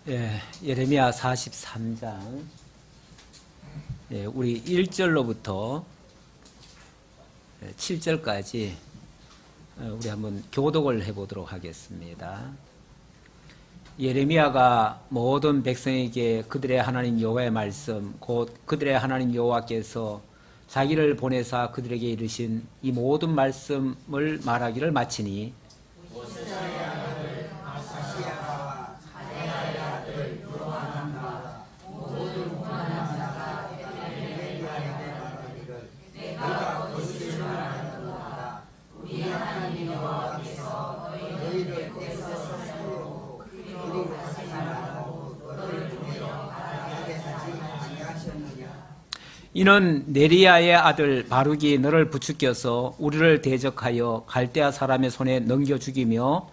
예레미야 43장 우리 1절로부터 7절까지 우리 한번 교독을 해보도록 하겠습니다. 예레미야가 모든 백성에게 그들의 하나님 여호와의 말씀, 곧 그들의 하나님 여호와께서 자기를 보내사 그들에게 이르신 이 모든 말씀을 말하기를 마치니 이는 네리야의 아들 바룩이 너를 부추겨서 우리를 대적하여 갈대아 사람의 손에 넘겨 죽이며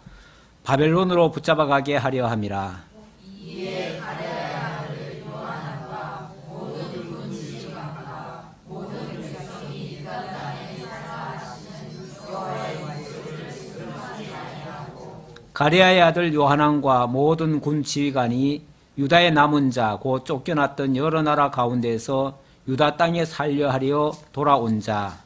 바벨론으로 붙잡아 가게 하려 함이라. 이에 가랴의 아들 요하난과 모든 군지휘관과 모든 백성이 그 땅에 살아하시는 여호와의 목소리를 들으지 아니하고 가랴의 아들 요하난과 모든 군지휘관이 유다의 남은 자 곧 쫓겨났던 여러 나라 가운데서 유다 땅에 살려하려 돌아온 자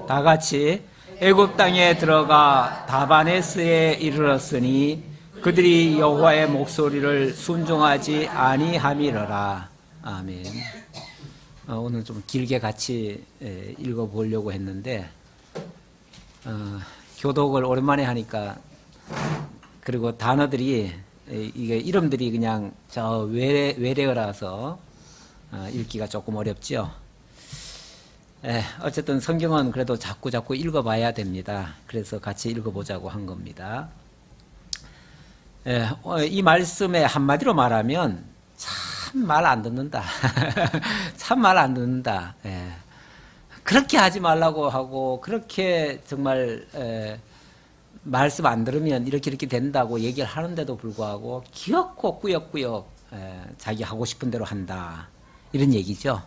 다같이 애굽 땅에 들어가 다바네스에 이르렀으니 그들이 여호와의 목소리를 순종하지 아니함이러라. 아멘. 오늘 좀 길게 같이 읽어보려고 했는데 교독을 오랜만에 하니까 그리고 단어들이 이게 이름들이 그냥 저 외래어라서 읽기가 조금 어렵죠. 어쨌든 성경은 그래도 자꾸 읽어봐야 됩니다. 그래서 같이 읽어보자고 한 겁니다. 이 말씀에 한마디로 말하면 참 말 안 듣는다. 참 말 안 듣는다. 그렇게 하지 말라고 하고 그렇게 정말 말씀 안 들으면 이렇게 된다고 얘기를 하는데도 불구하고 귀엽고 꾸역꾸역 자기 하고 싶은 대로 한다. 이런 얘기죠.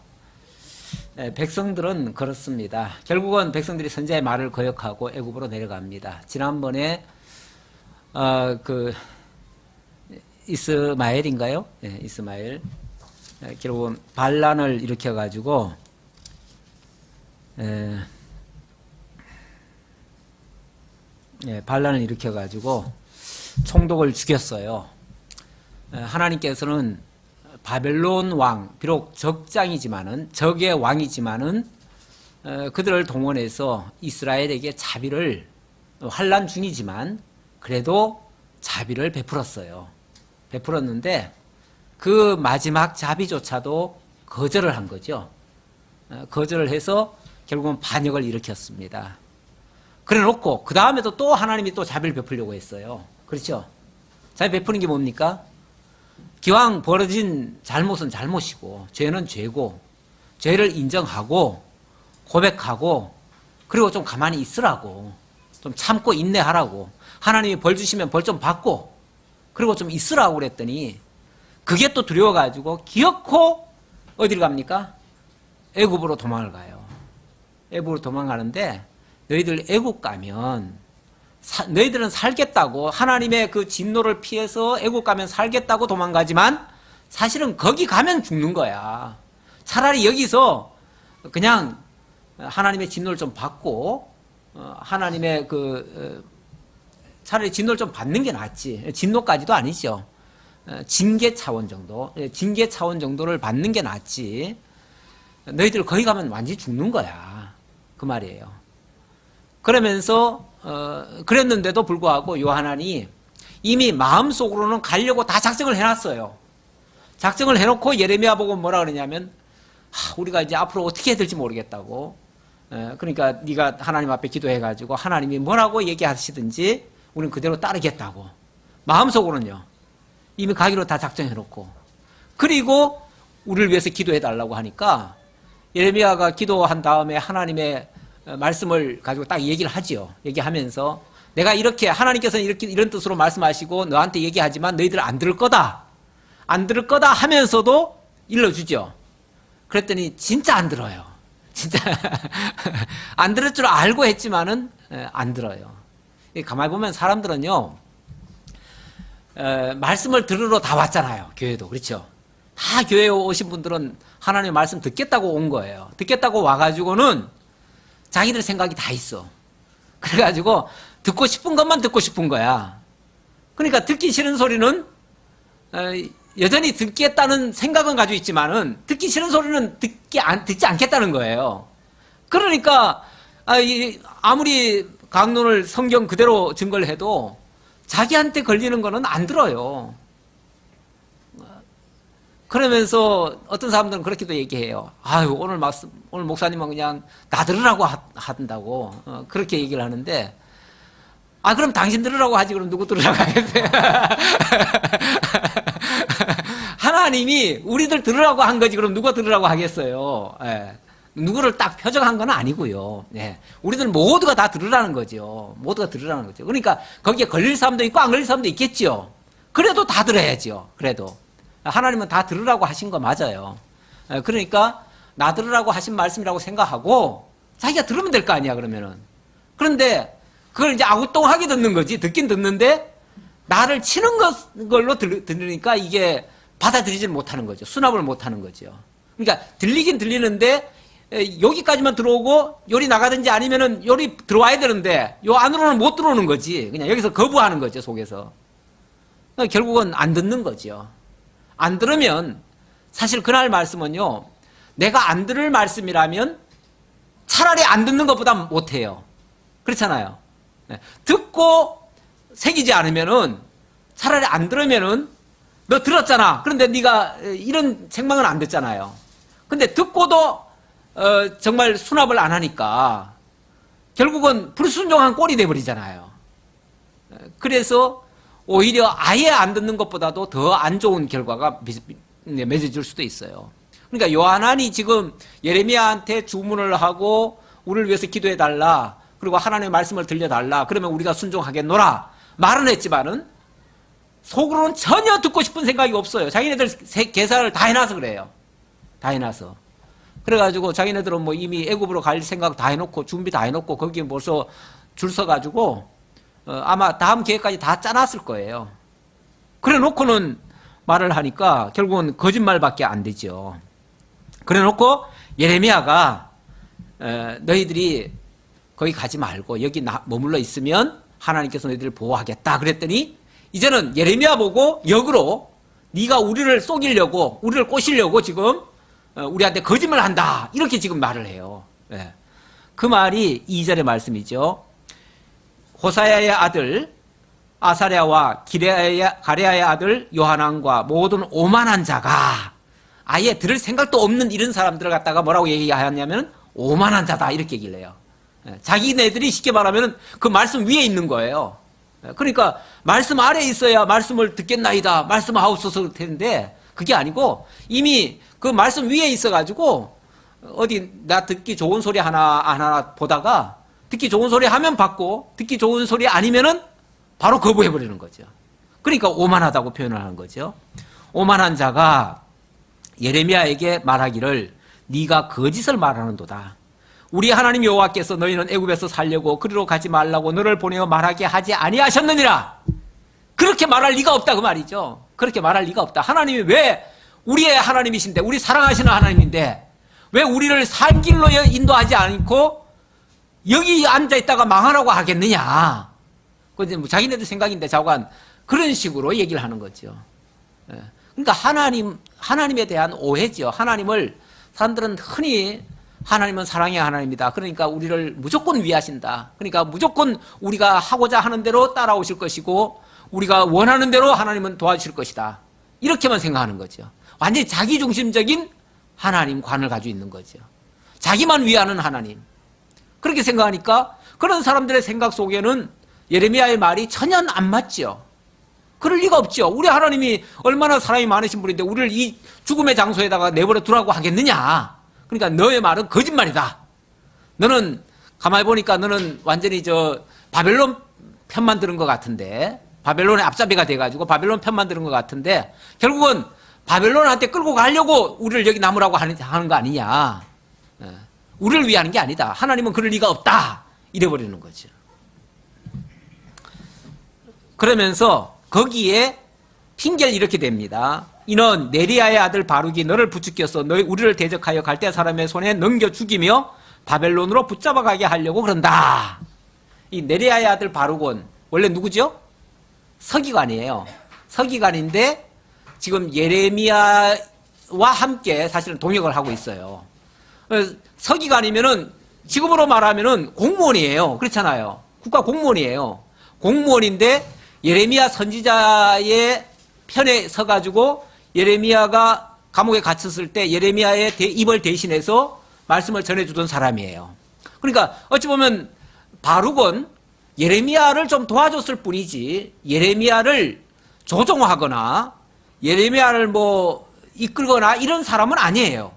백성들은 그렇습니다. 결국은 백성들이 선지자의 말을 거역하고 애굽으로 내려갑니다. 지난번에 이스마엘인가요? 이스마엘. 결국은 반란을 일으켜가지고, 반란을 일으켜가지고 총독을 죽였어요. 하나님께서는 바벨론 왕, 비록 적장이지만은, 적의 왕이지만은, 그들을 동원해서 이스라엘에게 자비를, 환란 중이지만, 그래도 자비를 베풀었어요. 베풀었는데 그 마지막 자비조차도 거절을 한 거죠. 거절을 해서 결국은 반역을 일으켰습니다. 그래 놓고 그 다음에도 또 하나님이 또 자비를 베풀려고 했어요. 그렇죠? 자비 베푸는 게 뭡니까? 기왕 벌어진 잘못은 잘못이고 죄는 죄고 죄를 인정하고 고백하고 그리고 좀 가만히 있으라고 좀 참고 인내하라고 하나님이 벌 주시면 벌 좀 받고 그리고 좀 있으라고 그랬더니 그게 또 두려워가지고 기어코 어디를 갑니까? 애굽으로 도망을 가요. 애굽으로 도망가는데 너희들 애굽 가면 너희들은 살겠다고 하나님의 그 진노를 피해서 애굽 가면 살겠다고 도망가지만 사실은 거기 가면 죽는 거야. 차라리 여기서 그냥 하나님의 진노를 좀 받고 하나님의 차라리 진노를 좀 받는 게 낫지. 진노까지도 아니죠. 징계 차원 정도. 징계 차원 정도를 받는 게 낫지. 너희들 거기 가면 완전히 죽는 거야. 그 말이에요. 그러면서 그랬는데도 불구하고 요하난이 이미 마음속으로는 가려고 다 작정을 해놨어요. 작정을 해놓고 예레미야 보고 뭐라 그러냐면 우리가 이제 앞으로 어떻게 해야 될지 모르겠다고. 그러니까 네가 하나님 앞에 기도해가지고 하나님이 뭐라고 얘기하시든지 우리는 그대로 따르겠다고. 마음속으로는요. 이미 가기로 다 작정해놓고. 그리고 우리를 위해서 기도해달라고 하니까 예레미야가 기도한 다음에 하나님의 말씀을 가지고 딱 얘기를 하지요. 얘기하면서 내가 이렇게 하나님께서는 이렇게 이런 뜻으로 말씀하시고 너한테 얘기하지만 너희들 안 들을 거다. 안 들을 거다 하면서도 일러주죠. 그랬더니 진짜 안 들어요. 진짜 안 들을 줄 알고 했지만은 안 들어요. 가만히 보면 사람들은요, 말씀을 들으러 다 왔잖아요. 교회도 그렇죠. 다 교회에 오신 분들은 하나님의 말씀 듣겠다고 온 거예요. 듣겠다고 와가지고는 자기들 생각이 다 있어. 그래가지고 듣고 싶은 것만 듣고 싶은 거야. 그러니까 듣기 싫은 소리는 여전히 듣겠다는 생각은 가지고 있지만은 듣기 싫은 소리는 듣지 않겠다는 거예요. 그러니까 아무리 강론을 성경 그대로 증거를 해도 자기한테 걸리는 거는 안 들어요. 그러면서 어떤 사람들은 그렇게도 얘기해요. 아유, 오늘 목사님은 그냥 나 들으라고 한다고. 그렇게 얘기를 하는데, 그럼 당신 들으라고 하지, 그럼 누구 들으라고 하겠어요? 하나님이 우리들 들으라고 한 거지, 그럼 누가 들으라고 하겠어요? 예. 누구를 딱 표적한 건 아니고요. 예. 우리들 모두가 다 들으라는 거죠. 모두가 들으라는 거죠. 그러니까 거기에 걸릴 사람도 있고 안 걸릴 사람도 있겠죠. 그래도 다 들어야죠. 그래도. 하나님은 다 들으라고 하신 거 맞아요. 예. 그러니까 나 들으라고 하신 말씀이라고 생각하고 자기가 들으면 될 거 아니야, 그러면은. 그런데 그걸 이제 아우뚱하게 듣는 거지. 듣긴 듣는데 나를 치는 걸로 들으니까 이게 받아들이질 못하는 거죠. 수납을 못하는 거죠. 그러니까 들리긴 들리는데 여기까지만 들어오고 요리 나가든지 아니면은 요리 들어와야 되는데 요 안으로는 못 들어오는 거지. 그냥 여기서 거부하는 거죠, 속에서. 그러니까 결국은 안 듣는 거죠. 안 들으면 사실 그날 말씀은요, 내가 안 들을 말씀이라면 차라리 안 듣는 것보다 못해요. 그렇잖아요. 듣고 새기지 않으면은 차라리 안 들으면은 너 들었잖아. 그런데 네가 이런 책망은 안 듣잖아요. 근데 듣고도 정말 수납을 안 하니까 결국은 불순종한 꼴이 돼버리잖아요. 그래서 오히려 아예 안 듣는 것보다도 더 안 좋은 결과가 맺어질 수도 있어요. 그러니까 요한안이 지금 예레미야한테 주문을 하고 우리를 위해서 기도해달라, 그리고 하나님의 말씀을 들려달라, 그러면 우리가 순종하겠노라 말은 했지만은 속으로는 전혀 듣고 싶은 생각이 없어요. 자기네들 계산을 다 해놔서 그래요. 다 해놔서. 그래가지고 자기네들은 뭐 이미 애굽으로 갈 생각 다 해놓고 준비 다 해놓고 거기에 벌써 줄 서가지고 아마 다음 계획까지 다 짜놨을 거예요. 그래 놓고는 말을 하니까 결국은 거짓말밖에 안 되죠. 그래 놓고 예레미야가 너희들이 거기 가지 말고 여기 머물러 있으면 하나님께서 너희들을 보호하겠다 그랬더니 이제는 예레미야 보고 역으로 네가 우리를 속이려고, 우리를 꼬시려고 지금 우리한테 거짓말을 한다, 이렇게 지금 말을 해요. 그 말이 2절의 말씀이죠. 호사야의 아들 아사랴와 가레아의 아들 요하난과 모든 오만한 자가, 아예 들을 생각도 없는 이런 사람들을 갖다가 뭐라고 얘기하냐면 오만한 자다, 이렇게 얘기를 해요. 자기네들이 쉽게 말하면 그 말씀 위에 있는 거예요. 그러니까 말씀 아래에 있어야 말씀을 듣겠나이다, 말씀하옵소서 텐데 그게 아니고 이미 그 말씀 위에 있어가지고 어디 나 듣기 좋은 소리 하나 보다가 듣기 좋은 소리 하면 받고 듣기 좋은 소리 아니면은 바로 거부해버리는 거죠. 그러니까 오만하다고 표현을 하는 거죠. 오만한 자가 예레미야에게 말하기를 네가 거짓을 말하는도다. 우리 하나님 여호와께서 너희는 애굽에서 살려고 그리로 가지 말라고 너를 보내어 말하게 하지 아니하셨느니라. 그렇게 말할 리가 없다, 그 말이죠. 그렇게 말할 리가 없다. 하나님이 왜 우리의 하나님이신데, 우리 사랑하시는 하나님인데 왜 우리를 살 길로 인도하지 않고 여기 앉아있다가 망하라고 하겠느냐. 그건 뭐 자기네들 생각인데 자관 그런 식으로 얘기를 하는 거죠. 그러니까 하나님에 대한 오해죠. 하나님을 사람들은 흔히 하나님은 사랑의 하나님이다, 그러니까 우리를 무조건 위하신다, 그러니까 무조건 우리가 하고자 하는 대로 따라오실 것이고 우리가 원하는 대로 하나님은 도와주실 것이다, 이렇게만 생각하는 거죠. 완전히 자기중심적인 하나님관을 가지고 있는 거죠. 자기만 위하는 하나님. 그렇게 생각하니까 그런 사람들의 생각 속에는 예레미야의 말이 전혀 안 맞죠. 그럴 리가 없죠. 우리 하나님이 얼마나 사랑이 많으신 분인데 우리를 이 죽음의 장소에다가 내버려 두라고 하겠느냐. 그러니까 너의 말은 거짓말이다. 너는 가만히 보니까 너는 완전히 바벨론 편만 들은 것 같은데, 바벨론의 앞잡이가 돼가지고 바벨론 편만 들은 것 같은데, 결국은 바벨론한테 끌고 가려고 우리를 여기 남으라고 하는 거 아니냐. 우리를 위하는 게 아니다. 하나님은 그럴 리가 없다. 이래버리는 거죠. 그러면서 거기에 핑계를 이렇게 댑니다. 이는 네리야의 아들 바룩이 너를 부추겨서 너희 우리를 대적하여 갈대 사람의 손에 넘겨 죽이며 바벨론으로 붙잡아가게 하려고 그런다. 이 네리야의 아들 바룩은 원래 누구죠? 서기관이에요. 서기관인데 지금 예레미야와 함께 사실은 동역을 하고 있어요. 서기관이면은 지금으로 말하면은 공무원이에요. 그렇잖아요. 국가 공무원이에요. 공무원인데 예레미야 선지자의 편에 서가지고 예레미야가 감옥에 갇혔을 때 예레미야의 입을 대신해서 말씀을 전해주던 사람이에요. 그러니까 어찌 보면 바룩은 예레미야를 좀 도와줬을 뿐이지 예레미야를 조종하거나 예레미야를 뭐 이끌거나 이런 사람은 아니에요.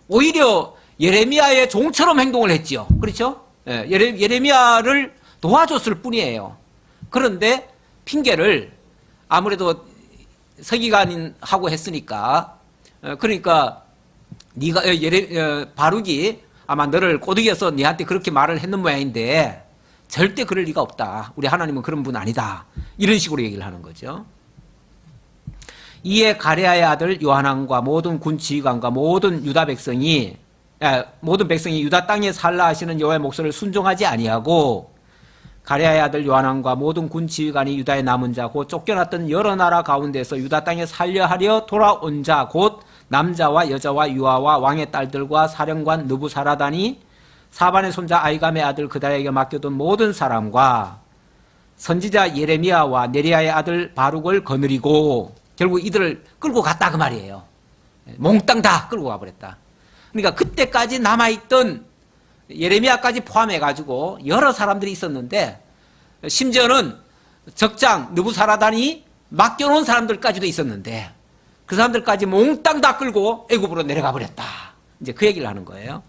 오히려 예레미야의 종처럼 행동을 했지요. 그렇죠? 예레미야를 도와줬을 뿐이에요. 그런데 핑계를 아무래도 서기관하고 했으니까 그러니까 네가 바룩이 아마 너를 꼬드겨서 네한테 그렇게 말을 했는 모양인데 절대 그럴 리가 없다. 우리 하나님은 그런 분 아니다. 이런 식으로 얘기를 하는 거죠. 이에 가레아의 아들 요하난과 모든 군 지휘관과 모든 백성이 유다 땅에 살라 하시는 여호와의 목소리를 순종하지 아니하고 가레아의 아들 요하난과 모든 군 지휘관이 유다의 남은 자 곧 쫓겨났던 여러 나라 가운데서 유다 땅에 살려 하려 돌아온 자 곧 남자와 여자와 유아와 왕의 딸들과 사령관 느부사라단이 사반의 손자 아이감의 아들 그다야에게 맡겨둔 모든 사람과 선지자 예레미야와 네리야의 아들 바룩을 거느리고 결국 이들을 끌고 갔다 그 말이에요. 몽땅 다 끌고 가버렸다. 그러니까 그때까지 남아있던 예레미야까지 포함해가지고 여러 사람들이 있었는데 심지어는 적장 느부사라단이 맡겨놓은 사람들까지도 있었는데 그 사람들까지 몽땅 다 끌고 애굽으로 내려가 버렸다. 이제 그 얘기를 하는 거예요.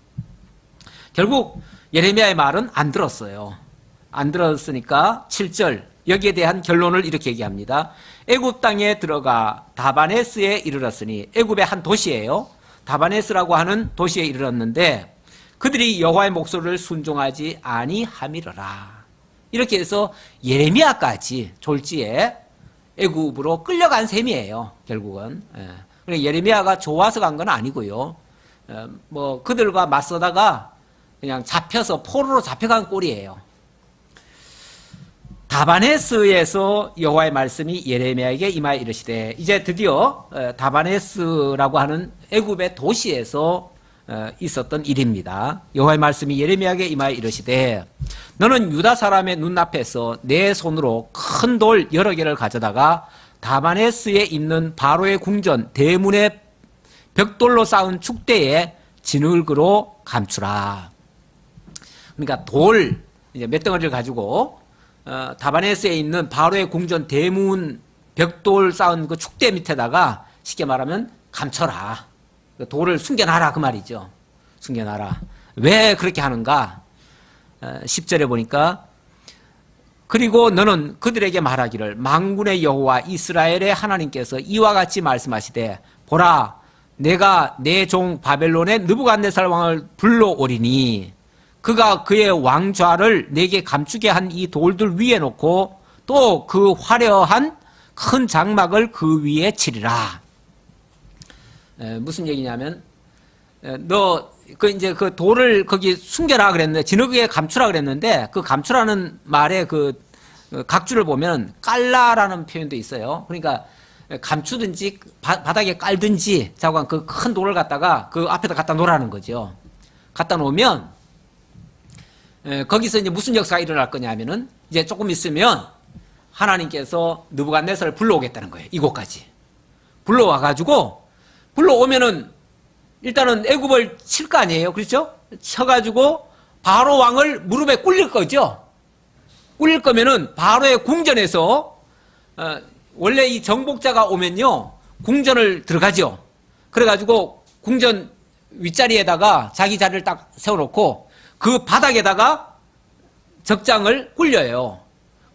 결국 예레미야의 말은 안 들었어요. 안 들었으니까 7절 여기에 대한 결론을 이렇게 얘기합니다. 애굽 땅에 들어가 다바네스에 이르렀으니 애굽의 한 도시예요. 다바네스라고 하는 도시에 이르렀는데 그들이 여호와의 목소리를 순종하지 아니함이러라. 이렇게 해서 예레미야까지 졸지에 애굽으로 끌려간 셈이에요. 결국은. 예레미야가 좋아서 간 건 아니고요. 뭐 그들과 맞서다가 그냥 잡혀서 포로로 잡혀간 꼴이에요. 다바네스에서 여호와의 말씀이 예레미야에게 임하여 이르시되 이제 드디어 다바네스라고 하는 애굽의 도시에서 있었던 일입니다. 여호와의 말씀이 예레미야에게 임하여 이르시되 너는 유다 사람의 눈앞에서 내 손으로 큰 돌 여러 개를 가져다가 다바네스에 있는 바로의 궁전 대문의 벽돌로 쌓은 축대에 진흙으로 감추라. 그러니까 돌 이제 몇 덩어리를 가지고 다바네스에 있는 바로의 궁전 대문 벽돌 쌓은 그 축대 밑에다가 쉽게 말하면 감춰라. 돌을 숨겨놔라 그 말이죠. 숨겨놔라. 왜 그렇게 하는가? 10절에 보니까 그리고 너는 그들에게 말하기를 만군의 여호와 이스라엘의 하나님께서 이와 같이 말씀하시되 보라 내가 내 종 바벨론의 느부갓네살 왕을 불러오리니 그가 그의 왕좌를 내게 감추게 한 이 돌들 위에 놓고 또 그 화려한 큰 장막을 그 위에 치리라. 무슨 얘기냐면 이제 그 돌을 거기 숨겨라 그랬는데 진흙에 감추라 그랬는데 그 감추라는 말의 그 각주를 보면 깔라라는 표현도 있어요. 그러니까 감추든지 바닥에 깔든지 자고 그 큰 돌을 갖다가 그 앞에다 갖다 놓으라는 거죠. 갖다 놓으면 거기서 이제 무슨 역사가 일어날 거냐면은 이제 조금 있으면 하나님께서 느부갓네살을 불러오겠다는 거예요. 이곳까지 불러와가지고 불러오면은 일단은 애굽을 칠 거 아니에요. 그렇죠? 쳐가지고 바로 왕을 무릎에 꿇릴 거죠. 꿇릴 거면은 바로의 궁전에서 원래 이 정복자가 오면요 궁전을 들어가죠. 그래가지고 궁전 윗자리에다가 자기 자리를 딱 세워놓고 그 바닥에다가 적장을 굴려요.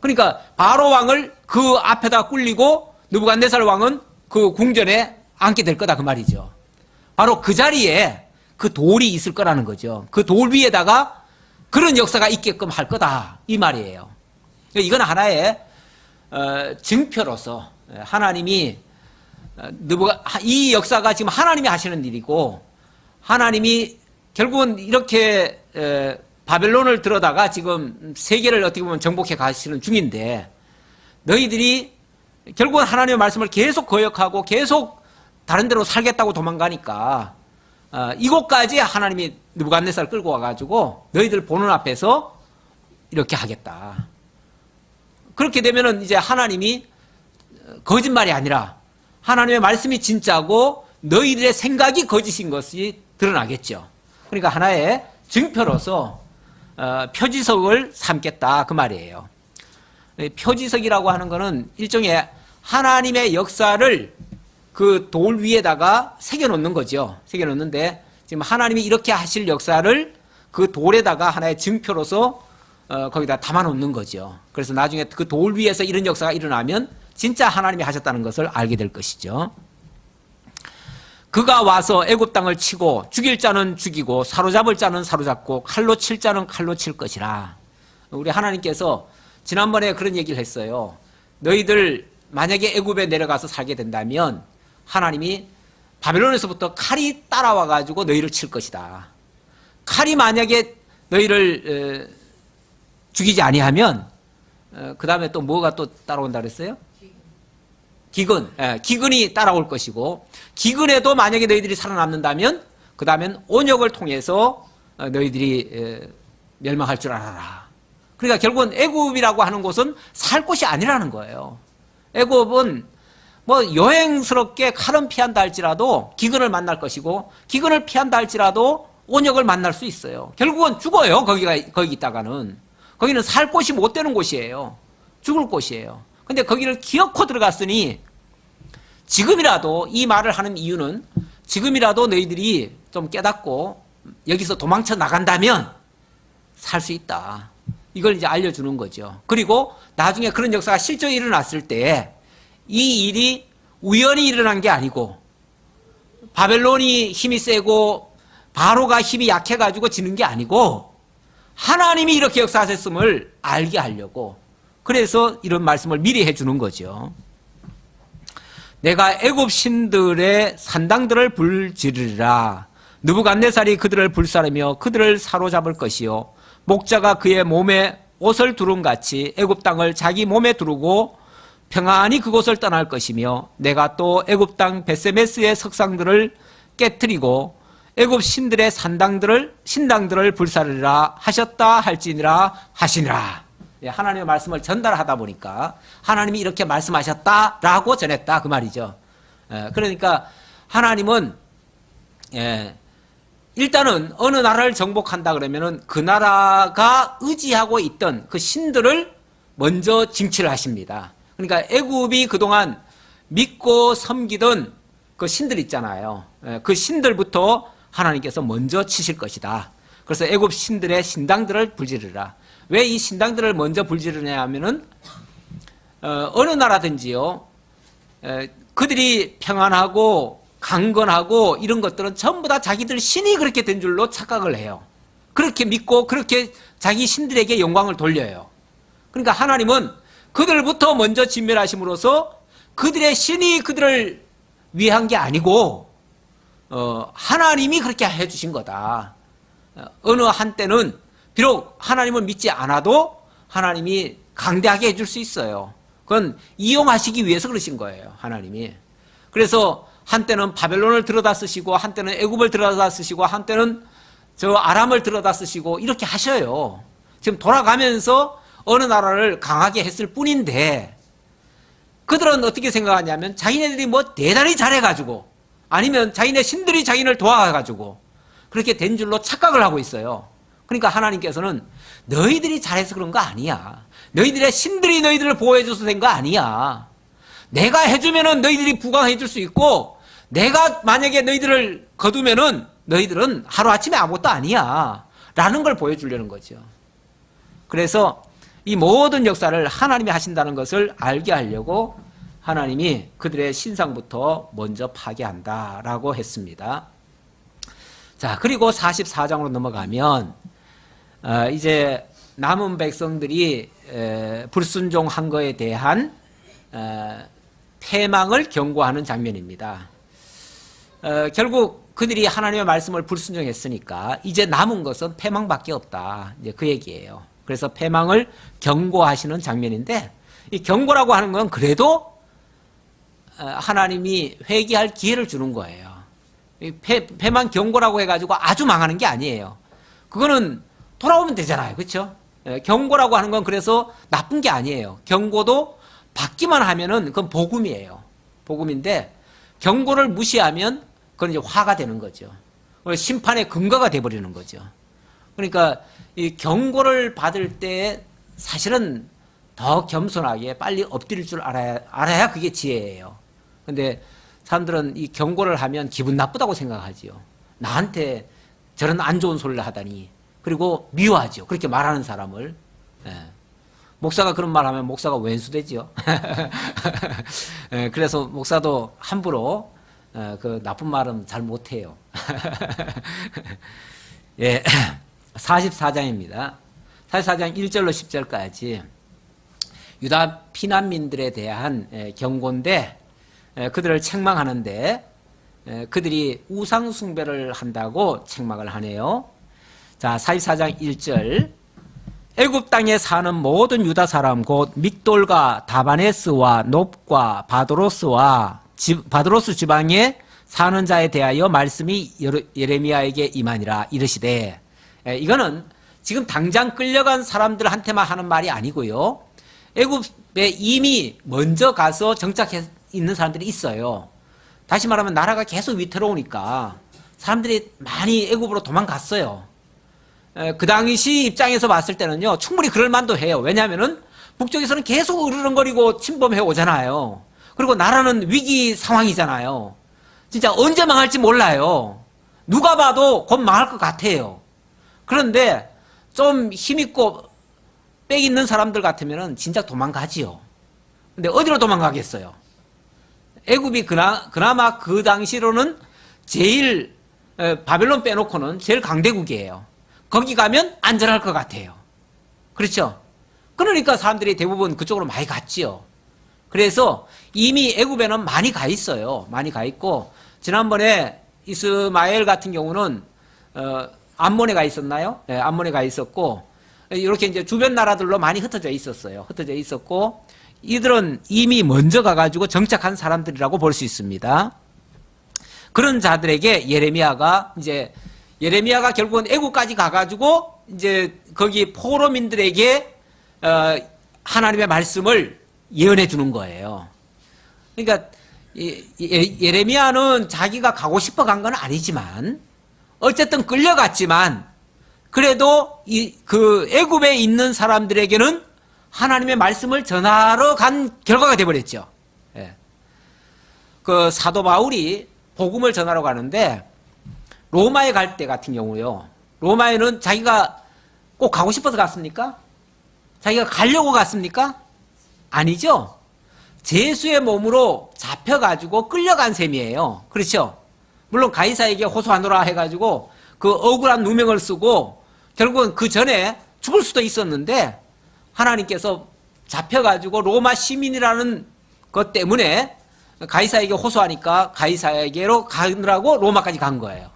그러니까 바로 왕을 그 앞에다 꿀리고 느부갓네살 왕은 그 궁전에 앉게 될 거다 그 말이죠. 바로 그 자리에 그 돌이 있을 거라는 거죠. 그 돌 위에다가 그런 역사가 있게끔 할 거다 이 말이에요. 이건 하나의 증표로서 하나님이 이 역사가 지금 하나님이 하시는 일이고, 하나님이 결국은 이렇게 바벨론을 들어다가 지금 세계를 어떻게 보면 정복해 가시는 중인데, 너희들이 결국은 하나님의 말씀을 계속 거역하고 계속 다른 데로 살겠다고 도망가니까 이곳까지 하나님이 느부갓네살을 끌고 와가지고 너희들 보는 앞에서 이렇게 하겠다. 그렇게 되면은 이제 하나님이 거짓말이 아니라 하나님의 말씀이 진짜고 너희들의 생각이 거짓인 것이 드러나겠죠. 그러니까 하나의 증표로서 표지석을 삼겠다 그 말이에요. 표지석이라고 하는 것은 일종의 하나님의 역사를 그 돌 위에다가 새겨놓는 거죠. 새겨놓는데 지금 하나님이 이렇게 하실 역사를 그 돌에다가 하나의 증표로서 거기다 담아놓는 거죠. 그래서 나중에 그 돌 위에서 이런 역사가 일어나면 진짜 하나님이 하셨다는 것을 알게 될 것이죠. 그가 와서 애굽 땅을 치고 죽일 자는 죽이고 사로잡을 자는 사로잡고 칼로 칠 자는 칼로 칠 것이라. 우리 하나님께서 지난번에 그런 얘기를 했어요. 너희들 만약에 애굽에 내려가서 살게 된다면 하나님이 바벨론에서부터 칼이 따라와 가지고 너희를 칠 것이다. 칼이 만약에 너희를 죽이지 아니하면 그 다음에 또 뭐가 또 따라온다 그랬어요? 기근. 기근이 따라올 것이고, 기근에도 만약에 너희들이 살아남는다면 그 다음엔 온역을 통해서 너희들이 멸망할 줄 알아라. 그러니까 결국은 애굽이라고 하는 곳은 살 곳이 아니라는 거예요. 애굽은 뭐 여행스럽게 칼은 피한다 할지라도 기근을 만날 것이고, 기근을 피한다 할지라도 온역을 만날 수 있어요. 결국은 죽어요. 거기 있다가는. 거기는 살 곳이 못 되는 곳이에요. 죽을 곳이에요. 근데 거기를 기어코 들어갔으니 지금이라도, 이 말을 하는 이유는 지금이라도 너희들이 좀 깨닫고 여기서 도망쳐 나간다면 살 수 있다. 이걸 이제 알려주는 거죠. 그리고 나중에 그런 역사가 실제로 일어났을 때 이 일이 우연히 일어난 게 아니고 바벨론이 힘이 세고 바로가 힘이 약해가지고 지는 게 아니고 하나님이 이렇게 역사하셨음을 알게 하려고, 그래서 이런 말씀을 미리 해주는 거죠. 내가 애굽 신들의 산당들을 불지르리라. 느부갓네살이 그들을 불사르며 그들을 사로잡을 것이요, 목자가 그의 몸에 옷을 두름같이 애굽 땅을 자기 몸에 두르고 평안히 그곳을 떠날 것이며, 내가 또 애굽 땅 베세메스의 석상들을 깨뜨리고 애굽 신들의 신당들을 불사르리라 하셨다 할지니라 하시니라. 하나님의 말씀을 전달하다 보니까 하나님이 이렇게 말씀하셨다라고 전했다 그 말이죠. 그러니까 하나님은 일단은 어느 나라를 정복한다 그러면은 그 나라가 의지하고 있던 그 신들을 먼저 징치를 하십니다. 그러니까 애굽이 그동안 믿고 섬기던 그 신들 있잖아요. 그 신들부터 하나님께서 먼저 치실 것이다. 그래서 애굽 신들의 신당들을 불지르라. 왜 이 신당들을 먼저 불지르냐 하면은 어느 나라든지요, 그들이 평안하고 강건하고 이런 것들은 전부 다 자기들 신이 그렇게 된 줄로 착각을 해요. 그렇게 믿고 그렇게 자기 신들에게 영광을 돌려요. 그러니까 하나님은 그들부터 먼저 진멸하심으로써 그들의 신이 그들을 위한 게 아니고 하나님이 그렇게 해주신 거다. 어느 한때는 비록 하나님을 믿지 않아도 하나님이 강대하게 해줄 수 있어요. 그건 이용하시기 위해서 그러신 거예요, 하나님이. 그래서 한때는 바벨론을 들여다 쓰시고, 한때는 애굽을 들여다 쓰시고, 한때는 저 아람을 들여다 쓰시고, 이렇게 하셔요. 지금 돌아가면서 어느 나라를 강하게 했을 뿐인데, 그들은 어떻게 생각하냐면 자기네들이 뭐 대단히 잘해가지고, 아니면 자기네 신들이 자기를 도와가지고 그렇게 된 줄로 착각을 하고 있어요. 그러니까 하나님께서는 너희들이 잘해서 그런 거 아니야. 너희들의 신들이 너희들을 보호해줘서 된 거 아니야. 내가 해주면은 너희들이 부강해줄 수 있고, 내가 만약에 너희들을 거두면은 너희들은 하루아침에 아무것도 아니야 라는 걸 보여주려는 거죠. 그래서 이 모든 역사를 하나님이 하신다는 것을 알게 하려고 하나님이 그들의 신상부터 먼저 파괴한다라고 했습니다. 자, 그리고 44장으로 넘어가면 이제 남은 백성들이 불순종한 것에 대한 패망을 경고하는 장면입니다. 결국 그들이 하나님의 말씀을 불순종했으니까 이제 남은 것은 패망밖에 없다. 이제 그 얘기예요. 그래서 패망을 경고하시는 장면인데, 이 경고라고 하는 건 그래도 하나님이 회개할 기회를 주는 거예요. 패망 경고라고 해가지고 아주 망하는 게 아니에요. 그거는 돌아오면 되잖아요. 그렇죠? 경고라고 하는 건 그래서 나쁜 게 아니에요. 경고도 받기만 하면은 그건 복음이에요. 복음인데 경고를 무시하면 그건 이제 화가 되는 거죠. 심판의 근거가 돼버리는 거죠. 그러니까 이 경고를 받을 때 사실은 더 겸손하게 빨리 엎드릴 줄 알아야 그게 지혜예요. 근데 사람들은 이 경고를 하면 기분 나쁘다고 생각하지요. 나한테 저런 안 좋은 소리를 하다니. 그리고 미워하죠. 그렇게 말하는 사람을. 목사가 그런 말 하면 목사가 왼수되지요. 그래서 목사도 함부로 그 나쁜 말은 잘 못해요. 예, 44장입니다. 44장 1절로 10절까지 유다 피난민들에 대한 경고인데, 그들을 책망하는데 그들이 우상 숭배를 한다고 책망을 하네요. 자, 44장 1절. 애굽 땅에 사는 모든 유다 사람 곧 믹돌과 다바네스와 놉과 바드로스 지방에 사는 자에 대하여 말씀이 예레미야에게 임하니라 이르시되, 이거는 지금 당장 끌려간 사람들한테만 하는 말이 아니고요. 애굽에 이미 먼저 가서 정착해 있는 사람들이 있어요. 다시 말하면 나라가 계속 위태로우니까 사람들이 많이 애굽으로 도망갔어요. 그 당시 입장에서 봤을 때는요, 충분히 그럴 만도 해요. 왜냐하면은 북쪽에서는 계속 으르렁거리고 침범해 오잖아요. 그리고 나라는 위기 상황이잖아요. 진짜 언제 망할지 몰라요. 누가 봐도 곧 망할 것 같아요. 그런데 좀 힘있고 빽 있는 사람들 같으면은 진짜 도망가지요. 근데 어디로 도망가겠어요? 애굽이 그나마 그 당시로는 제일, 바벨론 빼놓고는 제일 강대국이에요. 거기 가면 안전할 것 같아요. 그렇죠? 그러니까 사람들이 대부분 그쪽으로 많이 갔지요. 그래서 이미 애굽에는 많이 가 있어요. 많이 가 있고, 지난번에 이스마엘 같은 경우는 암몬에 가 있었나요? 네, 암몬에 가 있었고, 이렇게 이제 주변 나라들로 많이 흩어져 있었어요. 흩어져 있었고, 이들은 이미 먼저 가가지고 정착한 사람들이라고 볼 수 있습니다. 그런 자들에게 예레미야가 결국은 애국까지 가가지고 이제 거기 포로민들에게 하나님의 말씀을 예언해 주는 거예요. 그러니까 예레미야는 자기가 가고 싶어 간 건 아니지만 어쨌든 끌려갔지만 그래도 그 애굽에 있는 사람들에게는 하나님의 말씀을 전하러 간 결과가 되어버렸죠. 예. 그 사도 바울이 복음을 전하러 가는데 로마에 갈 때 같은 경우요. 로마에는 자기가 꼭 가고 싶어서 갔습니까? 자기가 가려고 갔습니까? 아니죠. 제수의 몸으로 잡혀가지고 끌려간 셈이에요. 그렇죠? 물론 가이사에게 호소하노라 해가지고 그 억울한 누명을 쓰고 결국은 그 전에 죽을 수도 있었는데 하나님께서 잡혀가지고 로마 시민이라는 것 때문에 가이사에게 호소하니까 가이사에게로 가느라고 로마까지 간 거예요.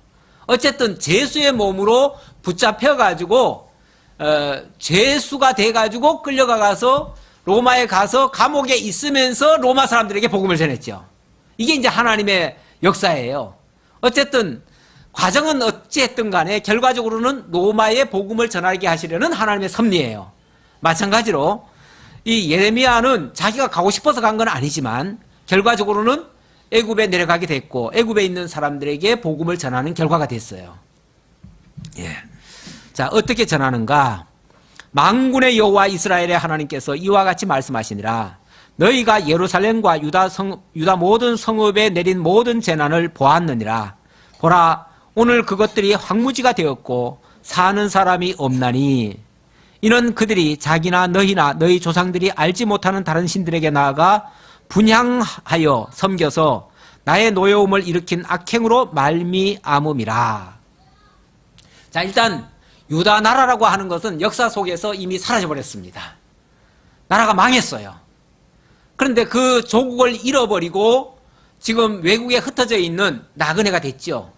어쨌든 제수의 몸으로 붙잡혀가지고 죄수가 돼가지고 끌려가서 로마에 가서 감옥에 있으면서 로마 사람들에게 복음을 전했죠. 이게 이제 하나님의 역사예요. 어쨌든 과정은 어찌했든 간에 결과적으로는 로마에 복음을 전하게 하시려는 하나님의 섭리예요. 마찬가지로 이 예레미야는 자기가 가고 싶어서 간 건 아니지만 결과적으로는 애굽에 내려가게 됐고 애굽에 있는 사람들에게 복음을 전하는 결과가 됐어요. 예. 자, 어떻게 전하는가? 만군의 여호와 이스라엘의 하나님께서 이와 같이 말씀하시니라. 너희가 예루살렘과 유다 모든 성읍에 내린 모든 재난을 보았느니라. 보라, 오늘 그것들이 황무지가 되었고 사는 사람이 없나니 이는 그들이 자기나 너희나 너희 조상들이 알지 못하는 다른 신들에게 나아가 분향하여 섬겨서 나의 노여움을 일으킨 악행으로 말미암음이라. 자, 일단 유다 나라라고 하는 것은 역사 속에서 이미 사라져버렸습니다. 나라가 망했어요. 그런데 그 조국을 잃어버리고 지금 외국에 흩어져 있는 나그네가 됐죠.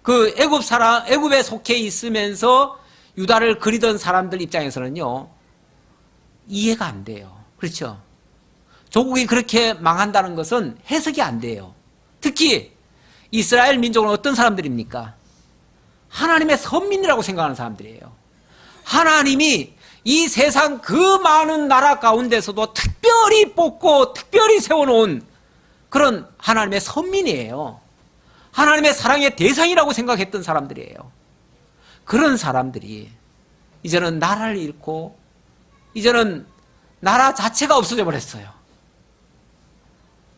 그 애굽에 속해 있으면서 유다를 그리던 사람들 입장에서는요, 이해가 안 돼요. 그렇죠? 조국이 그렇게 망한다는 것은 해석이 안 돼요. 특히 이스라엘 민족은 어떤 사람들입니까? 하나님의 선민이라고 생각하는 사람들이에요. 하나님이 이 세상 그 많은 나라 가운데서도 특별히 뽑고 특별히 세워놓은 그런 하나님의 선민이에요. 하나님의 사랑의 대상이라고 생각했던 사람들이에요. 그런 사람들이 이제는 나라를 잃고 이제는 나라 자체가 없어져 버렸어요.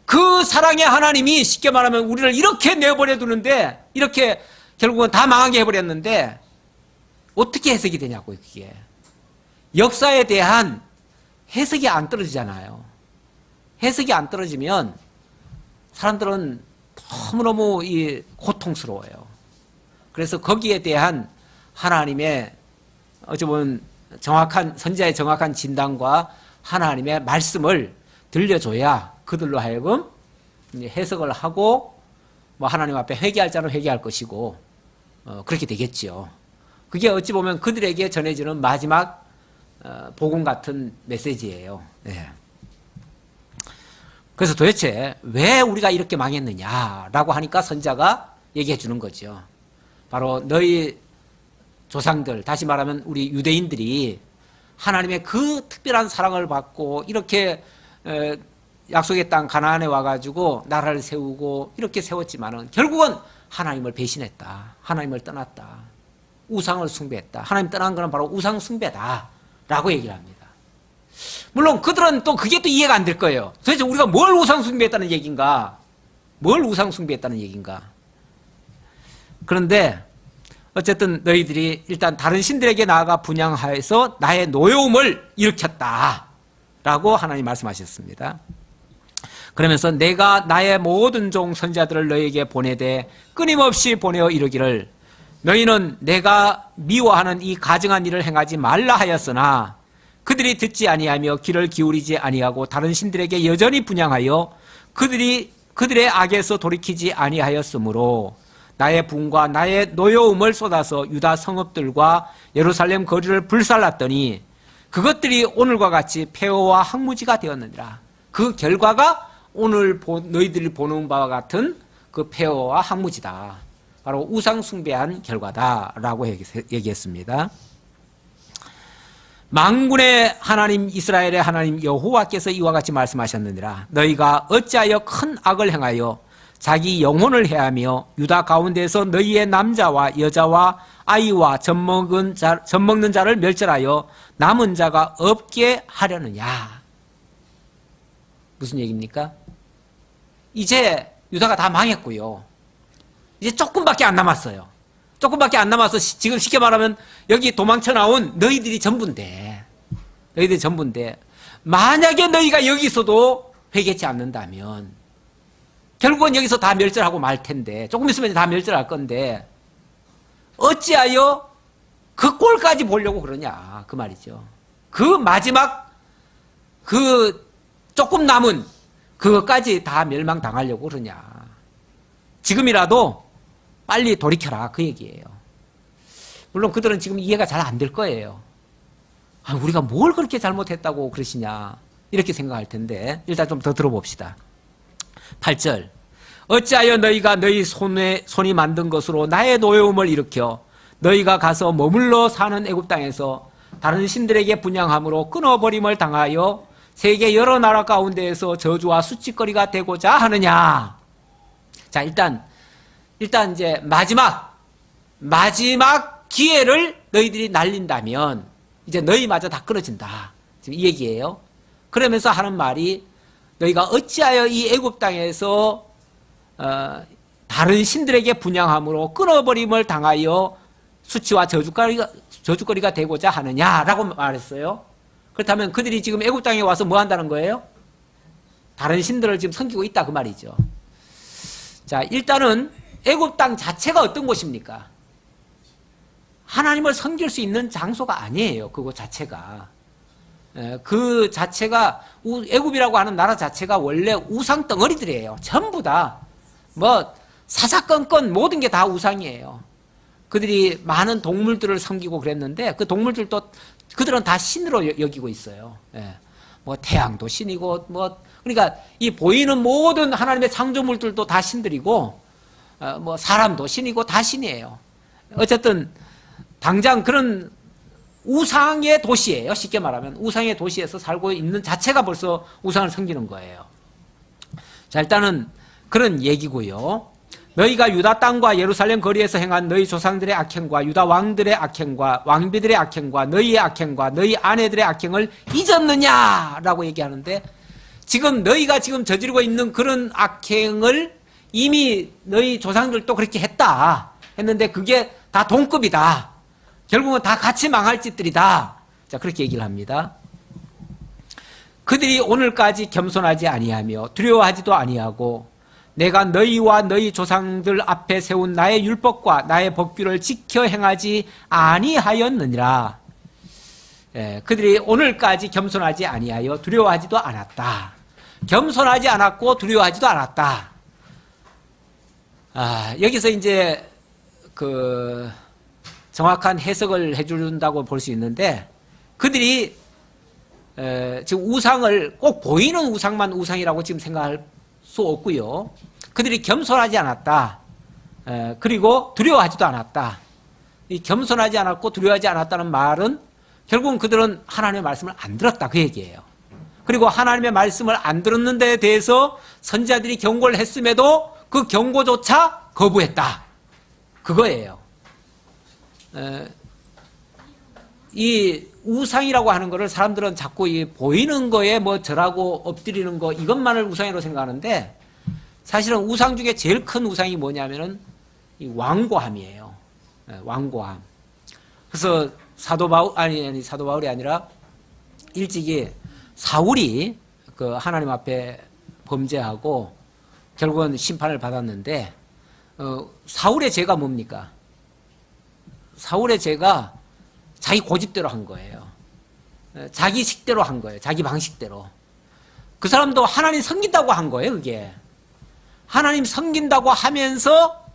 그 사랑의 하나님이 쉽게 말하면 우리를 이렇게 내버려 두는데, 이렇게 결국은 다 망하게 해버렸는데 어떻게 해석이 되냐고요. 그게 역사에 대한 해석이 안 떨어지잖아요. 해석이 안 떨어지면 사람들은 너무너무 고통스러워요. 그래서 거기에 대한 하나님의 어찌 보면 선지자의 정확한 진단과 하나님의 말씀을 들려줘야 그들로 하여금 해석을 하고 뭐 하나님 앞에 회개할 자는 회개할 것이고 그렇게 되겠죠. 그게 어찌 보면 그들에게 전해지는 마지막 복음 같은 메시지예요. 네. 그래서 도대체 왜 우리가 이렇게 망했느냐라고 하니까 선지자가 얘기해 주는 거죠. 바로 너희 조상들, 다시 말하면 우리 유대인들이 하나님의 그 특별한 사랑을 받고 이렇게 약속의 땅 가나안에 와가지고 나라를 세우고 이렇게 세웠지만은 결국은 하나님을 배신했다. 하나님을 떠났다. 우상을 숭배했다. 하나님 떠난 것은 바로 우상 숭배다 라고 얘기를 합니다. 물론 그들은 또 그게 또 이해가 안 될 거예요. 도대체 우리가 뭘 우상 숭배했다는 얘기인가? 뭘 우상 숭배했다는 얘기인가? 그런데 어쨌든 너희들이 일단 다른 신들에게 나아가 분향하여서 나의 노여움을 일으켰다 라고 하나님 말씀하셨습니다. 그러면서 내가 나의 모든 종 선지자들을 너희에게 보내되 끊임없이 보내어 이르기를 너희는 내가 미워하는 이 가증한 일을 행하지 말라 하였으나 그들이 듣지 아니하며 귀를 기울이지 아니하고 다른 신들에게 여전히 분향하여 그들의 악에서 돌이키지 아니하였으므로 나의 분과 나의 노여움을 쏟아서 유다 성읍들과 예루살렘 거리를 불살랐더니 그것들이 오늘과 같이 폐허와 황무지가 되었느니라. 그 결과가 오늘 너희들이 보는 바와 같은 그 폐허와 황무지다. 바로 우상 숭배한 결과다라고 얘기했습니다. 만군의 하나님 이스라엘의 하나님 여호와께서 이와 같이 말씀하셨느니라. 너희가 어찌하여 큰 악을 행하여 자기 영혼을 해하며 유다 가운데서 너희의 남자와 여자와 아이와 젖먹는 자를 멸절하여 남은 자가 없게 하려느냐. 무슨 얘기입니까? 이제 유다가 다 망했고요. 이제 조금밖에 안 남았어요. 조금밖에 안 남아서 지금 쉽게 말하면 여기 도망쳐 나온 너희들이 전부인데, 만약에 너희가 여기서도 회개치 않는다면 결국은 여기서 다 멸절하고 말 텐데, 조금 있으면 다 멸절할 건데 어찌하여 그 꼴까지 보려고 그러냐 그 말이죠. 그 마지막 그 조금 남은 그것까지 다 멸망당하려고 그러냐. 지금이라도 빨리 돌이켜라 그 얘기예요. 물론 그들은 지금 이해가 잘 안 될 거예요. 우리가 뭘 그렇게 잘못했다고 그러시냐 이렇게 생각할 텐데 일단 좀 더 들어봅시다. 8절 어찌하여 너희가 너희 손이 만든 것으로 나의 노여움을 일으켜 너희가 가서 머물러 사는 애굽 땅에서 다른 신들에게 분향함으로 끊어버림을 당하여 세계 여러 나라 가운데에서 저주와 수치거리가 되고자 하느냐. 자, 일단 이제 마지막 기회를 너희들이 날린다면 이제 너희마저 다 끊어진다. 지금 이 얘기예요. 그러면서 하는 말이 너희가 어찌하여 이 애굽 땅에서 다른 신들에게 분향함으로 끊어버림을 당하여 수치와 저주거리가 되고자 하느냐라고 말했어요. 그렇다면 그들이 지금 애굽 땅에 와서 뭐 한다는 거예요? 다른 신들을 지금 섬기고 있다 그 말이죠. 자, 일단은 애굽 땅 자체가 어떤 곳입니까? 하나님을 섬길 수 있는 장소가 아니에요. 그곳 자체가. 그 자체가 애굽이라고 하는 나라 자체가 원래 우상 덩어리들이에요. 전부 다 뭐 사사건건 모든 게 다 우상이에요. 그들이 많은 동물들을 섬기고 그랬는데 그 동물들도 그들은 다 신으로 여기고 있어요. 뭐 태양도 신이고 뭐 그러니까 이 보이는 모든 하나님의 창조물들도 다 신들이고 뭐 사람도 신이고 다 신이에요. 어쨌든 당장 그런 우상의 도시예요. 쉽게 말하면 우상의 도시에서 살고 있는 자체가 벌써 우상을 섬기는 거예요. 자, 일단은 그런 얘기고요. 너희가 유다 땅과 예루살렘 거리에서 행한 너희 조상들의 악행과 유다 왕들의 악행과 왕비들의 악행과 너희의 악행과 너희 아내들의 악행을 잊었느냐라고 얘기하는데 지금 너희가 지금 저지르고 있는 그런 악행을 이미 너희 조상들도 그렇게 했는데 그게 다 동급이다. 결국은 다 같이 망할 짓들이다. 자, 그렇게 얘기를 합니다. 그들이 오늘까지 겸손하지 아니하며 두려워하지도 아니하고 내가 너희와 너희 조상들 앞에 세운 나의 율법과 나의 법규를 지켜 행하지 아니하였느니라. 그들이 오늘까지 겸손하지 아니하여 두려워하지도 않았다. 겸손하지 않았고 두려워하지도 않았다. 여기서 이제 그 정확한 해석을 해준다고 볼 수 있는데 그들이 지금 우상을 꼭 보이는 우상만 우상이라고 지금 생각할 수 없고요. 그들이 겸손하지 않았다. 그리고 두려워하지도 않았다. 이 겸손하지 않았고 두려워하지 않았다는 말은 결국은 그들은 하나님의 말씀을 안 들었다 그 얘기예요. 그리고 하나님의 말씀을 안 들었는 데에 대해서 선지자들이 경고를 했음에도 그 경고조차 거부했다. 그거예요. 이 우상이라고 하는 거를 사람들은 자꾸 이 보이는 거에 뭐 절하고 엎드리는 거 이것만을 우상이라고 생각하는데 사실은 우상 중에 제일 큰 우상이 뭐냐면은 이 완고함이에요. 완고함. 그래서 사도 바울이 아니라 일찍이 사울이 그 하나님 앞에 범죄하고 결국은 심판을 받았는데 사울의 죄가 뭡니까? 사울의 죄가 자기 고집대로 한 거예요. 자기 식대로 한 거예요. 자기 방식대로. 그 사람도 하나님 섬긴다고 한 거예요. 그게. 하나님 섬긴다고 하면서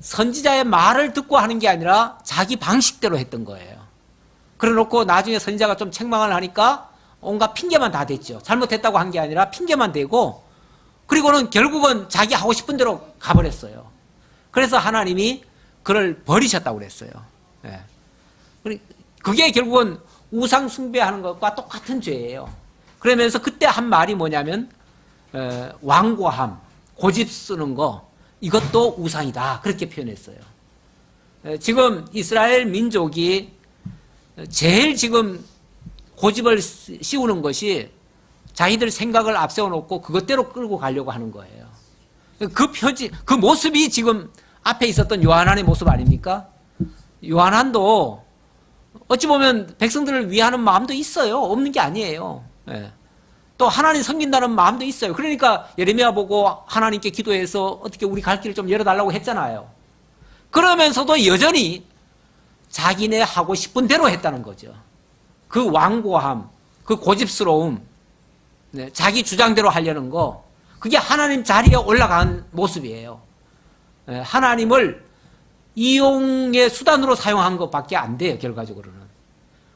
선지자의 말을 듣고 하는 게 아니라 자기 방식대로 했던 거예요. 그래 놓고 나중에 선지자가 좀 책망을 하니까 온갖 핑계만 다 댔죠. 잘못했다고 한 게 아니라 핑계만 대고 그리고는 결국은 자기 하고 싶은 대로 가버렸어요. 그래서 하나님이 그를 버리셨다고 그랬어요. 그게 결국은 우상 숭배하는 것과 똑같은 죄예요. 그러면서 그때 한 말이 뭐냐면 완고함, 고집 쓰는 거 이것도 우상이다. 그렇게 표현했어요. 지금 이스라엘 민족이 제일 지금 고집을 씌우는 것이 자기들 생각을 앞세워 놓고 그것대로 끌고 가려고 하는 거예요. 그 모습이 지금 앞에 있었던 요한안의 모습 아닙니까? 요한안도 어찌 보면 백성들을 위하는 마음도 있어요. 없는 게 아니에요. 또 하나님 섬긴다는 마음도 있어요. 그러니까 예레미야 보고 하나님께 기도해서 어떻게 우리 갈 길을 좀 열어달라고 했잖아요. 그러면서도 여전히 자기네 하고 싶은 대로 했다는 거죠. 그 완고함, 그 고집스러움, 자기 주장대로 하려는 거, 그게 하나님 자리에 올라간 모습이에요. 하나님을 이용의 수단으로 사용한 것밖에 안 돼요, 결과적으로는.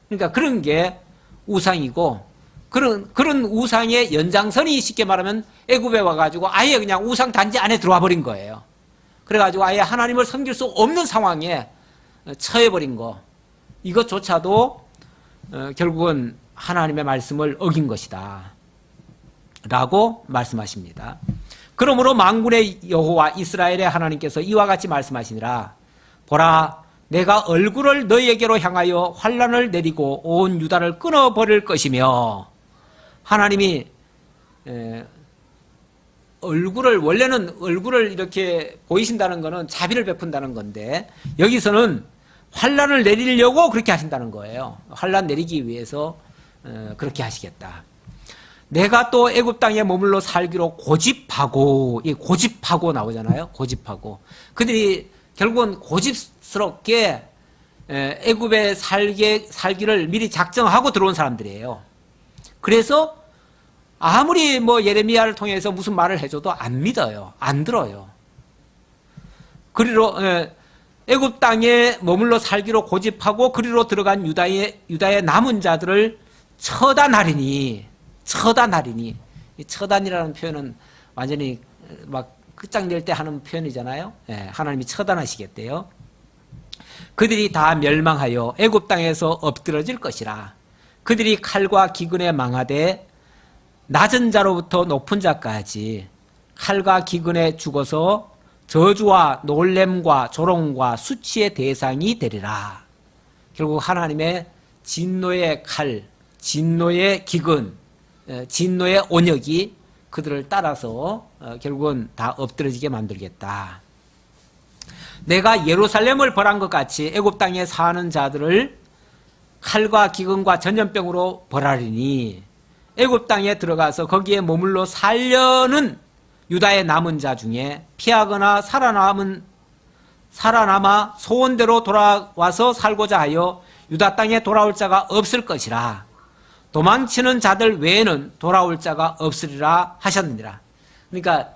그러니까 그런 게 우상이고, 그런 우상의 연장선이 쉽게 말하면 애굽에 와가지고 아예 그냥 우상 단지 안에 들어와 버린 거예요. 그래가지고 아예 하나님을 섬길 수 없는 상황에 처해버린 거. 이것조차도 결국은 하나님의 말씀을 어긴 것이다. 라고 말씀하십니다. 그러므로 만군의 여호와 이스라엘의 하나님께서 이와 같이 말씀하시니라. 보라, 내가 얼굴을 너희에게로 향하여 환란을 내리고 온 유다를 끊어버릴 것이며, 하나님이 원래는 얼굴을 이렇게 보이신다는 것은 자비를 베푼다는 건데, 여기서는 환란을 내리려고 그렇게 하신다는 거예요. 환란 내리기 위해서 그렇게 하시겠다. 내가 또 애굽 땅에 머물러 살기로 고집하고, 이 고집하고 나오잖아요. 고집하고. 그들이 결국은 고집스럽게 애굽에 살기를 미리 작정하고 들어온 사람들이에요. 그래서 아무리 뭐 예레미야를 통해서 무슨 말을 해줘도 안 믿어요. 안 들어요. 그리로 애굽 땅에 머물러 살기로 고집하고 그리로 들어간 유다의 남은 자들을 처단하리니. 이 처단이라는 표현은 완전히 막 끝장낼 때 하는 표현이잖아요. 하나님이 처단하시겠대요. 그들이 다 멸망하여 애굽 땅에서 엎드러질 것이라. 그들이 칼과 기근에 망하되 낮은 자로부터 높은 자까지 칼과 기근에 죽어서 저주와 놀램과 조롱과 수치의 대상이 되리라. 결국 하나님의 진노의 칼, 진노의 기근, 진노의 온역이 그들을 따라서 결국은 다 엎드러지게 만들겠다. 내가 예루살렘을 벌한 것 같이 애굽 땅에 사는 자들을 칼과 기근과 전염병으로 벌하리니 애굽 땅에 들어가서 거기에 머물러 살려는 유다의 남은 자 중에 피하거나 살아남아 소원대로 돌아와서 살고자 하여 유다 땅에 돌아올 자가 없을 것이라. 도망치는 자들 외에는 돌아올 자가 없으리라 하셨느니라. 그러니까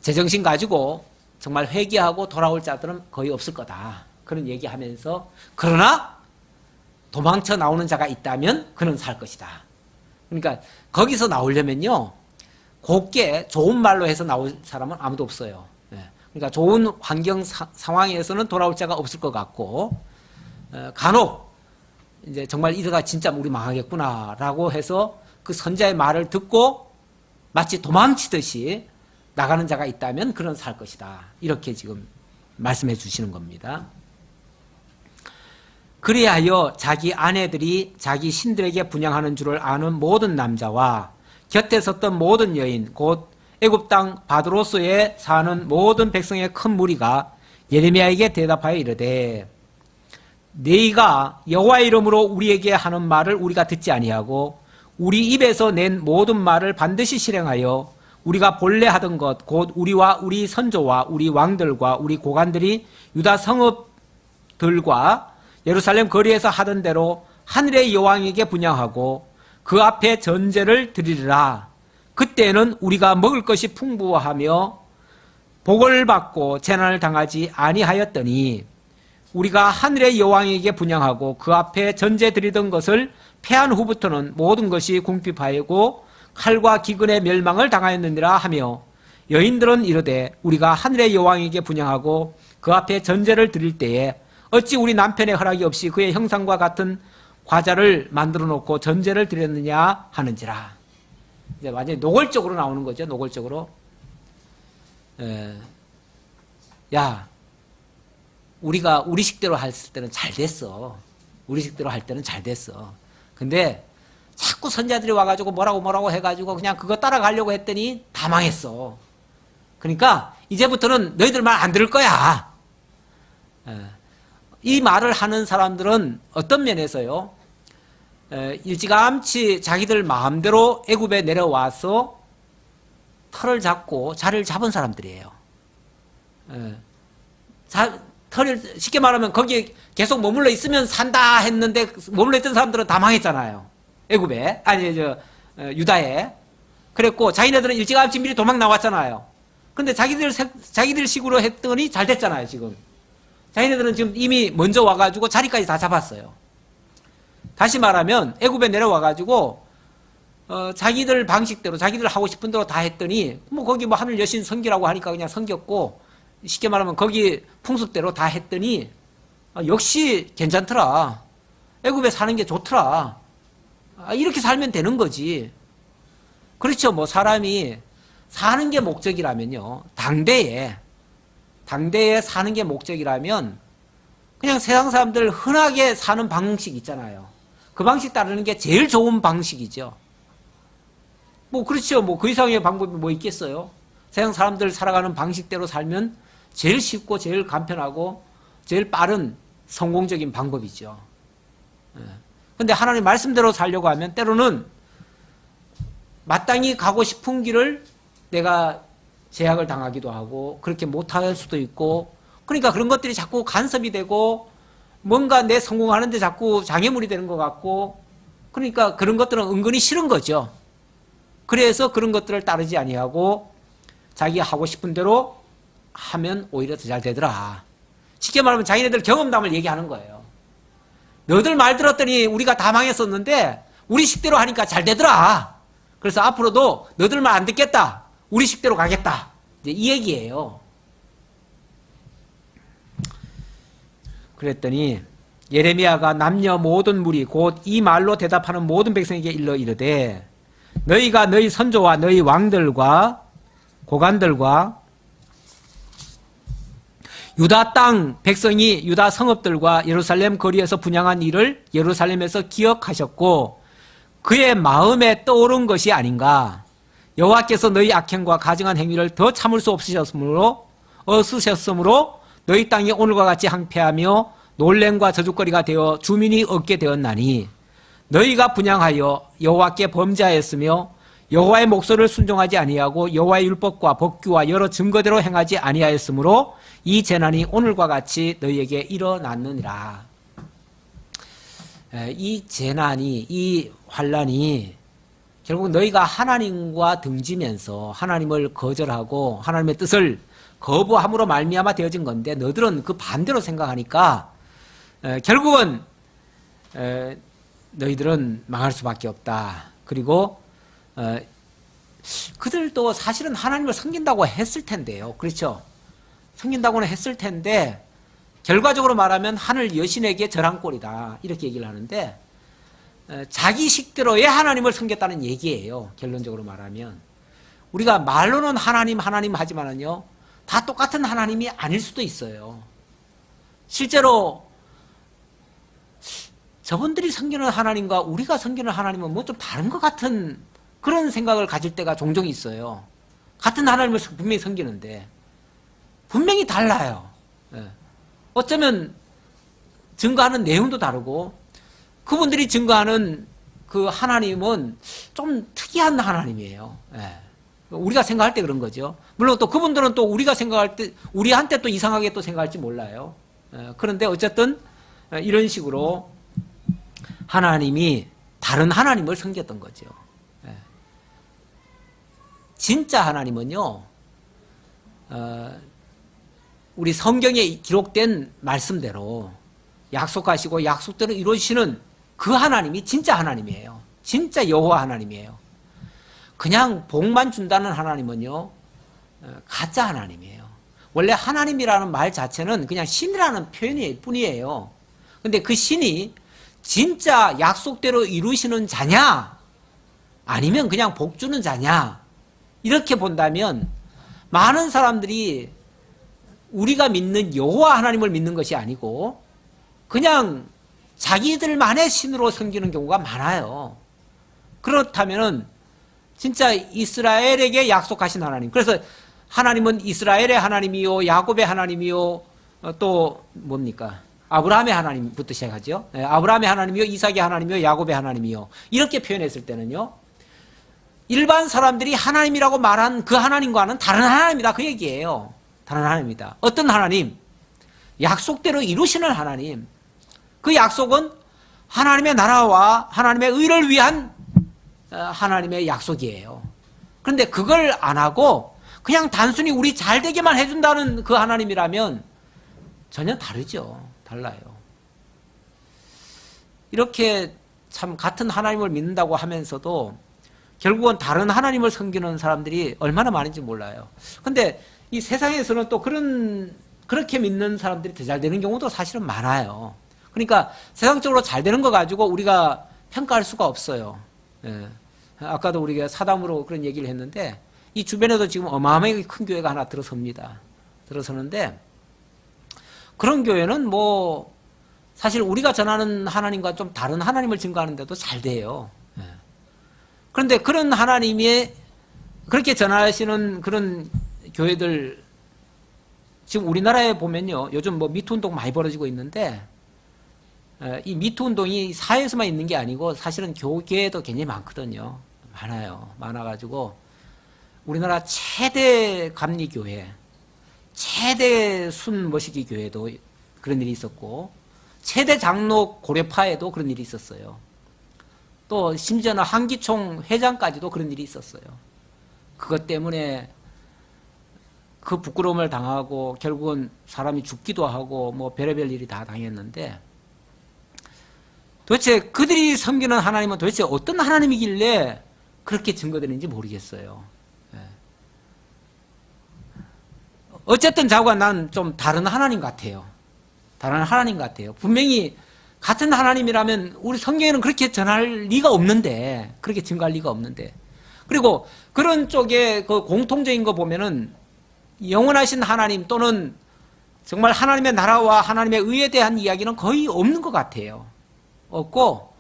제정신 가지고 정말 회개하고 돌아올 자들은 거의 없을 거다. 그런 얘기하면서 그러나 도망쳐 나오는 자가 있다면 그는 살 것이다. 그러니까 거기서 나오려면요, 곱게 좋은 말로 해서 나올 사람은 아무도 없어요. 그러니까 좋은 환경 상황에서는 돌아올 자가 없을 것 같고, 간혹 이제 정말 이러다 진짜 우리 망하겠구나라고 해서 그 선자의 말을 듣고 마치 도망치듯이 나가는 자가 있다면 그는 살 것이다. 이렇게 지금 말씀해 주시는 겁니다. 그리하여 자기 아내들이 자기 신들에게 분향하는 줄을 아는 모든 남자와 곁에 섰던 모든 여인, 곧 애굽 땅 바드로스에 사는 모든 백성의 큰 무리가 예레미야에게 대답하여 이르되, 너희가 여호와의 이름으로 우리에게 하는 말을 우리가 듣지 아니하고 우리 입에서 낸 모든 말을 반드시 실행하여 우리가 본래 하던 것, 곧 우리와 우리 선조와 우리 왕들과 우리 고관들이 유다 성읍들과 예루살렘 거리에서 하던 대로 하늘의 여왕에게 분향하고 그 앞에 전제를 드리리라. 그때는 우리가 먹을 것이 풍부하며 복을 받고 재난을 당하지 아니하였더니 우리가 하늘의 여왕에게 분향하고 그 앞에 전제 드리던 것을 패한 후부터는 모든 것이 궁핍하고 칼과 기근의 멸망을 당하였느니라 하며, 여인들은 이르되 우리가 하늘의 여왕에게 분향하고 그 앞에 전제를 드릴 때에 어찌 우리 남편의 허락이 없이 그의 형상과 같은 과자를 만들어 놓고 전제를 드렸느냐 하는지라. 이제 완전히 노골적으로 나오는 거죠. 노골적으로. 야, 우리가 우리식대로 할 때는 잘 됐어. 우리식대로 할 때는 잘 됐어. 근데 자꾸 선자들이 와가지고 뭐라고 해가지고 그냥 그거 따라가려고 했더니 다 망했어. 그러니까 이제부터는 너희들 말 안 들을 거야. 이 말을 하는 사람들은 어떤 면에서요, 일찌감치 자기들 마음대로 애굽에 내려와서 털을 잡고 자리를 잡은 사람들이에요. 털을 쉽게 말하면 거기에 계속 머물러 있으면 산다 했는데 머물러 있던 사람들은 다 망했잖아요. 애굽에, 아니 유다에. 그랬고 자기네들은 일찌감치 미리 도망 나왔잖아요. 근데 자기들 식으로 했더니 잘 됐잖아요. 지금 자기네들은 지금 이미 먼저 와가지고 자리까지 다 잡았어요. 다시 말하면 애굽에 내려와가지고 자기들 방식대로 자기들 하고 싶은 대로 다 했더니 뭐 거기 뭐 하늘 여신 섬기라고 하니까 그냥 섬겼고, 쉽게 말하면 거기 풍습대로 다 했더니 역시 괜찮더라. 애굽에 사는 게 좋더라. 이렇게 살면 되는 거지. 그렇죠. 뭐 사람이 사는 게 목적이라면요, 당대에 사는 게 목적이라면 그냥 세상 사람들 흔하게 사는 방식 있잖아요. 그 방식 따르는 게 제일 좋은 방식이죠. 뭐 그렇죠. 뭐 그 이상의 방법이 뭐 있겠어요. 세상 사람들 살아가는 방식대로 살면 제일 쉽고 제일 간편하고 제일 빠른 성공적인 방법이죠. 근데 하나님 말씀대로 살려고 하면 때로는 마땅히 가고 싶은 길을 내가 제약을 당하기도 하고 그렇게 못할 수도 있고, 그러니까 그런 것들이 자꾸 간섭이 되고 뭔가 내 성공하는데 자꾸 장애물이 되는 것 같고, 그러니까 그런 것들은 은근히 싫은 거죠. 그래서 그런 것들을 따르지 아니하고 자기가 하고 싶은 대로 하면 오히려 더 잘 되더라. 쉽게 말하면 자기네들 경험담을 얘기하는 거예요. 너들 말 들었더니 우리가 다 망했었는데 우리 식대로 하니까 잘 되더라. 그래서 앞으로도 너들 말 안 듣겠다. 우리 식대로 가겠다. 이제 이 얘기예요. 그랬더니 예레미야가 남녀 모든 무리 곧 이 말로 대답하는 모든 백성에게 일러 이르되 너희가 너희 선조와 너희 왕들과 고관들과 유다 땅 백성이 유다 성읍들과 예루살렘 거리에서 분향한 일을 예루살렘에서 기억하셨고 그의 마음에 떠오른 것이 아닌가. 여호와께서 너희 악행과 가증한 행위를 더 참을 수 없으셨으므로 너희 땅이 오늘과 같이 항폐하며 놀램과 저주거리가 되어 주민이 없게 되었나니 너희가 분향하여 여호와께 범죄하였으며 여호와의 목소리를 순종하지 아니하고 여호와의 율법과 법규와 여러 증거대로 행하지 아니하였으므로 이 재난이 오늘과 같이 너희에게 일어났느니라. 이 재난이, 이 환난이 결국 너희가 하나님과 등지면서 하나님을 거절하고 하나님의 뜻을 거부함으로 말미암아 되어진 건데 너희들은 그 반대로 생각하니까 결국은 너희들은 망할 수밖에 없다. 그리고 그들도 사실은 하나님을 섬긴다고 했을 텐데요. 그렇죠? 섬긴다고는 했을 텐데 결과적으로 말하면 하늘 여신에게 절한 꼴이다. 이렇게 얘기를 하는데 자기 식대로의 하나님을 섬겼다는 얘기예요. 결론적으로 말하면. 우리가 말로는 하나님 하지만은요 다 똑같은 하나님이 아닐 수도 있어요. 실제로 저분들이 섬기는 하나님과 우리가 섬기는 하나님은 뭐 좀 다른 것 같은 그런 생각을 가질 때가 종종 있어요. 같은 하나님을 분명히 섬기는데 분명히 달라요. 어쩌면 증거하는 내용도 다르고 그분들이 증거하는 그 하나님은 좀 특이한 하나님이에요. 우리가 생각할 때 그런 거죠. 물론 또 그분들은 또 우리가 생각할 때 우리한테 또 이상하게 또 생각할지 몰라요. 그런데 어쨌든 이런 식으로 하나님이 다른 하나님을 섬겼던 거죠. 진짜 하나님은요, 우리 성경에 기록된 말씀대로 약속하시고 약속대로 이루시는 그 하나님이 진짜 하나님이에요. 진짜 여호와 하나님이에요. 그냥 복만 준다는 하나님은요, 가짜 하나님이에요. 원래 하나님이라는 말 자체는 그냥 신이라는 표현일 뿐이에요. 근데 그 신이 진짜 약속대로 이루시는 자냐 아니면 그냥 복 주는 자냐 이렇게 본다면 많은 사람들이 우리가 믿는 여호와 하나님을 믿는 것이 아니고 그냥 자기들만의 신으로 섬기는 경우가 많아요. 그렇다면은 진짜 이스라엘에게 약속하신 하나님, 그래서 하나님은 이스라엘의 하나님이요 야곱의 하나님이요 또 뭡니까 아브라함의 하나님부터 시작하죠. 아브라함의 하나님이요 이삭의 하나님이요 야곱의 하나님이요 이렇게 표현했을 때는요 일반 사람들이 하나님이라고 말한 그 하나님과는 다른 하나님이다 그 얘기예요. 다른 하나님이다. 어떤 하나님? 약속대로 이루시는 하나님. 그 약속은 하나님의 나라와 하나님의 의를 위한 하나님의 약속이에요. 그런데 그걸 안 하고 그냥 단순히 우리 잘 되게만 해준다는 그 하나님이라면 전혀 다르죠. 달라요. 이렇게 참 같은 하나님을 믿는다고 하면서도 결국은 다른 하나님을 섬기는 사람들이 얼마나 많은지 몰라요. 근데 이 세상에서는 또 그렇게 믿는 사람들이 더 잘 되는 경우도 사실은 많아요. 그러니까 세상적으로 잘 되는 거 가지고 우리가 평가할 수가 없어요. 아까도 우리가 사담으로 그런 얘기를 했는데 이 주변에도 지금 어마어마하게 큰 교회가 하나 들어섭니다. 들어서는데 그런 교회는 뭐 사실 우리가 전하는 하나님과 좀 다른 하나님을 증거하는데도 잘 돼요. 그런데 그런 하나님이 그렇게 전하시는 그런 교회들 지금 우리나라에 보면요, 요즘 뭐 미투 운동 많이 벌어지고 있는데, 이 미투 운동이 사회에서만 있는 게 아니고 사실은 교계에도 굉장히 많거든요. 많아요. 많아가지고 우리나라 최대 감리교회, 최대 순머시기 교회도 그런 일이 있었고, 최대 장로 고려파에도 그런 일이 있었어요. 또 심지어는 한기총 회장까지도 그런 일이 있었어요. 그것 때문에 그 부끄러움을 당하고 결국은 사람이 죽기도 하고 뭐 별의별 일이 다 당했는데, 도대체 그들이 섬기는 하나님은 도대체 어떤 하나님이길래 그렇게 증거되는지 모르겠어요. 어쨌든 자고가 난 좀 다른 하나님 같아요. 다른 하나님 같아요. 분명히 같은 하나님이라면 우리 성경에는 그렇게 전할 리가 없는데, 그렇게 증거할 리가 없는데. 그리고 그런 쪽에 그 공통적인 거 보면은 영원하신 하나님 또는 정말 하나님의 나라와 하나님의 의에 대한 이야기는 거의 없는 것 같아요. 없고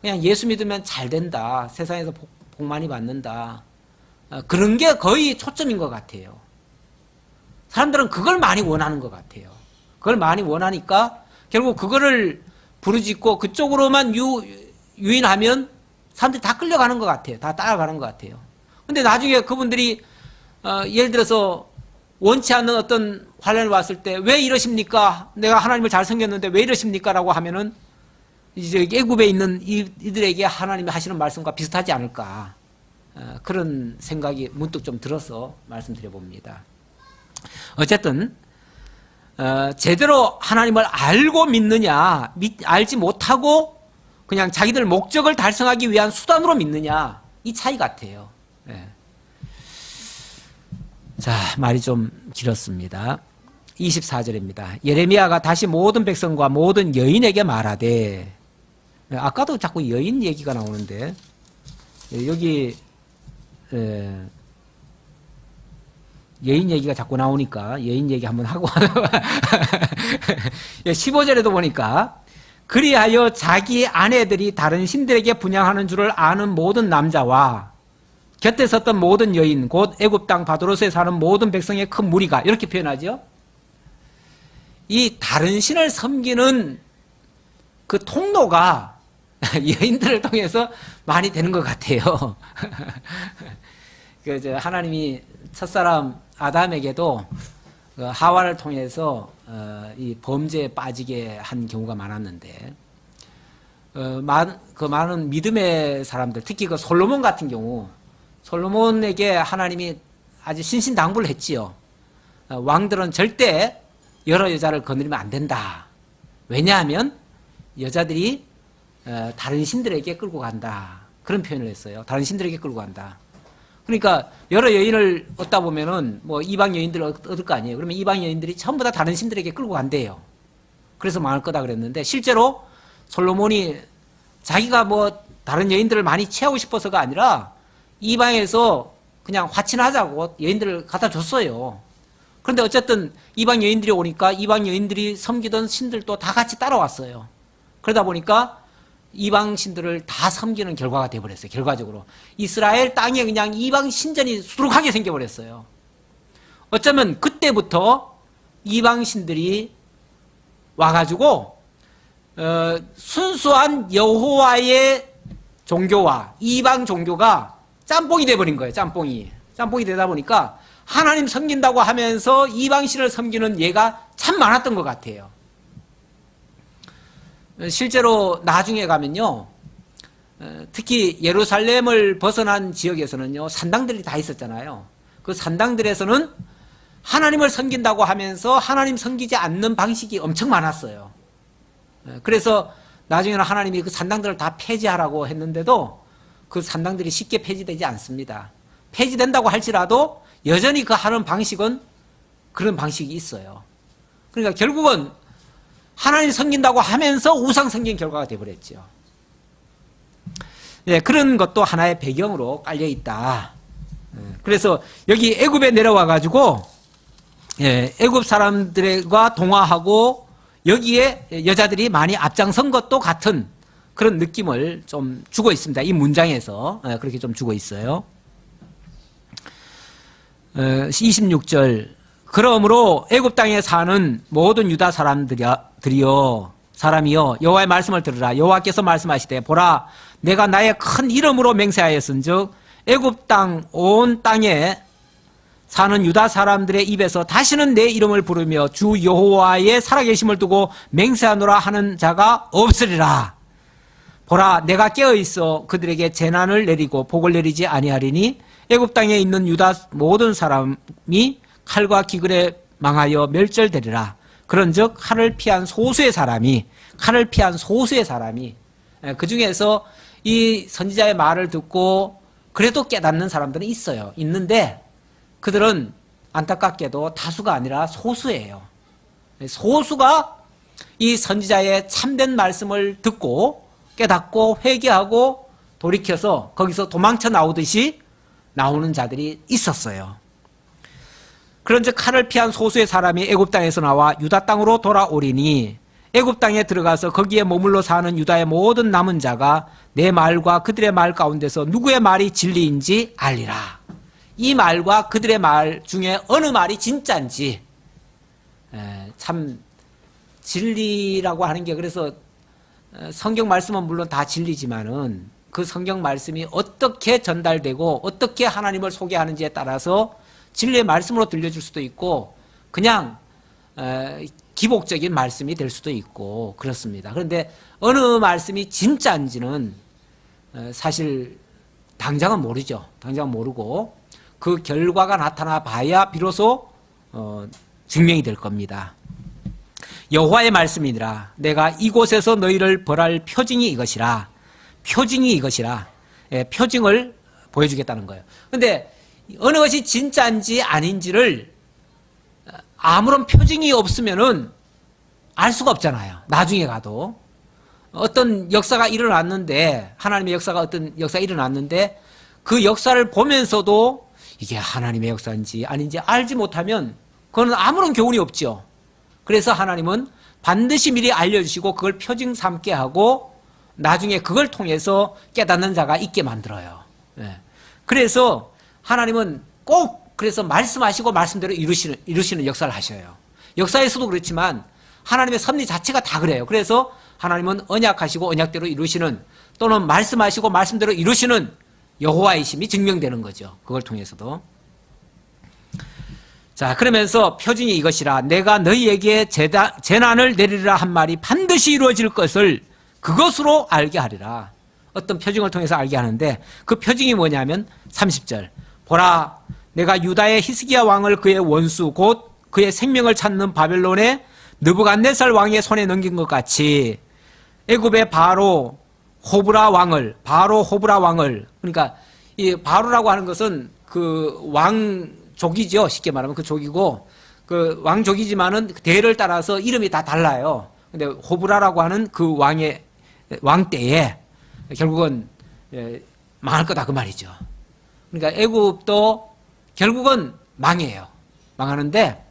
그냥 예수 믿으면 잘 된다, 세상에서 복 많이 받는다, 그런 게 거의 초점인 것 같아요. 사람들은 그걸 많이 원하는 것 같아요. 그걸 많이 원하니까 결국 그거를 부르짖고 그쪽으로만 유인하면 사람들이 다 끌려가는 것 같아요. 다 따라가는 것 같아요. 근데 나중에 그분들이 예를 들어서 원치 않는 어떤 환란이 왔을 때 왜 이러십니까? 내가 하나님을 잘 섬겼는데 왜 이러십니까? 라고 하면은 이제 애굽에 있는 이들에게 하나님이 하시는 말씀과 비슷하지 않을까, 그런 생각이 문득 좀 들어서 말씀드려 봅니다. 어쨌든 제대로 하나님을 알고 믿느냐, 알지 못하고 그냥 자기들 목적을 달성하기 위한 수단으로 믿느냐, 이 차이 같아요. 네. 자, 말이 좀 길었습니다. 24절입니다. 예레미야가 다시 모든 백성과 모든 여인에게 말하되, 아까도 자꾸 여인 얘기가 나오는데 여기 여인 얘기가 자꾸 나오니까 여인 얘기 한번 하고 15절에도 보니까 그리하여 자기 아내들이 다른 신들에게 분향하는 줄을 아는 모든 남자와 곁에 섰던 모든 여인 곧 애굽 땅 바도로스에 사는 모든 백성의 큰 무리가, 이렇게 표현하죠. 이 다른 신을 섬기는 그 통로가 여인들을 통해서 많이 되는 것 같아요. 하나님이 첫사람 아담에게도 하와를 통해서 이 범죄에 빠지게 한 경우가 많았는데, 그 많은 믿음의 사람들, 특히 그 솔로몬 같은 경우, 솔로몬에게 하나님이 아주 신신당부를 했지요. 왕들은 절대 여러 여자를 거느리면 안 된다. 왜냐하면 여자들이 다른 신들에게 끌고 간다, 그런 표현을 했어요. 다른 신들에게 끌고 간다. 그러니까 여러 여인을 얻다 보면은 뭐 이방 여인들을 얻을 거 아니에요. 그러면 이방 여인들이 전부 다 다른 신들에게 끌고 간대요. 그래서 망할 거다 그랬는데, 실제로 솔로몬이 자기가 뭐 다른 여인들을 많이 취하고 싶어서가 아니라 이방에서 그냥 화친하자고 여인들을 갖다 줬어요. 그런데 어쨌든 이방 여인들이 오니까 이방 여인들이 섬기던 신들도 다 같이 따라왔어요. 그러다 보니까 이방 신들을 다 섬기는 결과가 되어버렸어요. 결과적으로 이스라엘 땅에 그냥 이방 신전이 수두룩하게 생겨버렸어요. 어쩌면 그때부터 이방 신들이 와가지고 순수한 여호와의 종교와 이방 종교가 짬뽕이 돼버린 거예요. 짬뽕이 되다 보니까 하나님 섬긴다고 하면서 이방 신을 섬기는 예가 참 많았던 것 같아요. 실제로 나중에 가면요, 특히 예루살렘을 벗어난 지역에서는요, 산당들이 다 있었잖아요. 그 산당들에서는 하나님을 섬긴다고 하면서 하나님 섬기지 않는 방식이 엄청 많았어요. 그래서 나중에는 하나님이 그 산당들을 다 폐지하라고 했는데도 그 산당들이 쉽게 폐지되지 않습니다. 폐지된다고 할지라도 여전히 그 하는 방식은 그런 방식이 있어요. 그러니까 결국은 하나님 섬긴다고 하면서 우상 섬긴 결과가 되어버렸죠. 예, 그런 것도 하나의 배경으로 깔려 있다. 그래서 여기 애굽에 내려와 가지고 애굽 사람들과 동화하고 여기에 여자들이 많이 앞장선 것도 같은 그런 느낌을 좀 주고 있습니다. 이 문장에서 그렇게 좀 주고 있어요. 26절 그러므로 애굽 땅에 사는 모든 유다 사람이여 여호와의 말씀을 들으라. 여호와께서 말씀하시되 보라 내가 나의 큰 이름으로 맹세하였은즉 애굽 땅 온 땅에 사는 유다 사람들의 입에서 다시는 내 이름을 부르며 주 여호와의 살아계심을 두고 맹세하노라 하는 자가 없으리라. 보라 내가 깨어있어 그들에게 재난을 내리고 복을 내리지 아니하리니 애굽 땅에 있는 유다 모든 사람이 칼과 기근에 망하여 멸절되리라. 그런즉 칼을 피한 소수의 사람이 그 중에서 이 선지자의 말을 듣고 그래도 깨닫는 사람들은 있는데 그들은 안타깝게도 다수가 아니라 소수예요. 소수가 이 선지자의 참된 말씀을 듣고 깨닫고 회개하고 돌이켜서 거기서 도망쳐 나오듯이 나오는 자들이 있었어요. 그런즉 칼을 피한 소수의 사람이 애굽 땅에서 나와 유다 땅으로 돌아오리니 애굽 땅에 들어가서 거기에 머물러 사는 유다의 모든 남은 자가 내 말과 그들의 말 가운데서 누구의 말이 진리인지 알리라. 이 말과 그들의 말 중에 어느 말이 진짜인지 참 진리라고 하는 게 그래서 성경 말씀은 물론 다 진리지만은 그 성경 말씀이 어떻게 전달되고 어떻게 하나님을 소개하는지에 따라서 진리의 말씀으로 들려줄 수도 있고 그냥 기복적인 말씀이 될 수도 있고 그렇습니다. 그런데 어느 말씀이 진짜인지는 사실 당장은 모르죠. 당장은 모르고 그 결과가 나타나 봐야 비로소 증명이 될 겁니다. 여호와의 말씀이니라. 내가 이곳에서 너희를 벌할 표징이 이것이라. 표징을 보여주겠다는 거예요. 그런데 어느 것이 진짜인지 아닌지를 아무런 표징이 없으면은 알 수가 없잖아요. 나중에 가도 어떤 역사가 일어났는데 하나님의 역사가 어떤 역사가 일어났는데 그 역사를 보면서도 이게 하나님의 역사인지 아닌지 알지 못하면 그건 아무런 교훈이 없죠. 그래서 하나님은 반드시 미리 알려주시고 그걸 표징 삼게 하고 나중에 그걸 통해서 깨닫는 자가 있게 만들어요. 그래서 하나님은 꼭 그래서 말씀하시고 말씀대로 이루시는 역사를 하셔요. 역사에서도 그렇지만 하나님의 섭리 자체가 다 그래요. 그래서 하나님은 언약하시고 언약대로 이루시는 또는 말씀하시고 말씀대로 이루시는 여호와이심이 증명되는 거죠. 그걸 통해서도. 자, 그러면서 표징이 이것이라. 내가 너희에게 재난을 내리리라 한 말이 반드시 이루어질 것을 그것으로 알게 하리라. 어떤 표징을 통해서 알게 하는데 그 표징이 뭐냐면 30절. 보라 내가 유다의 히스기야 왕을 그의 원수 곧 그의 생명을 찾는 바벨론의 느부갓네살 왕의 손에 넘긴 것 같이 애굽의 바로 호브라 왕을 그러니까 이 바로라고 하는 것은 그 왕족이죠. 쉽게 말하면 그 족이고 그 왕족이지만은 대를 따라서 이름이 다 달라요. 근데 호브라라고 하는 그 왕 때에 결국은 망할 거다 그 말이죠. 그러니까 애굽도 결국은 망해요. 망하는데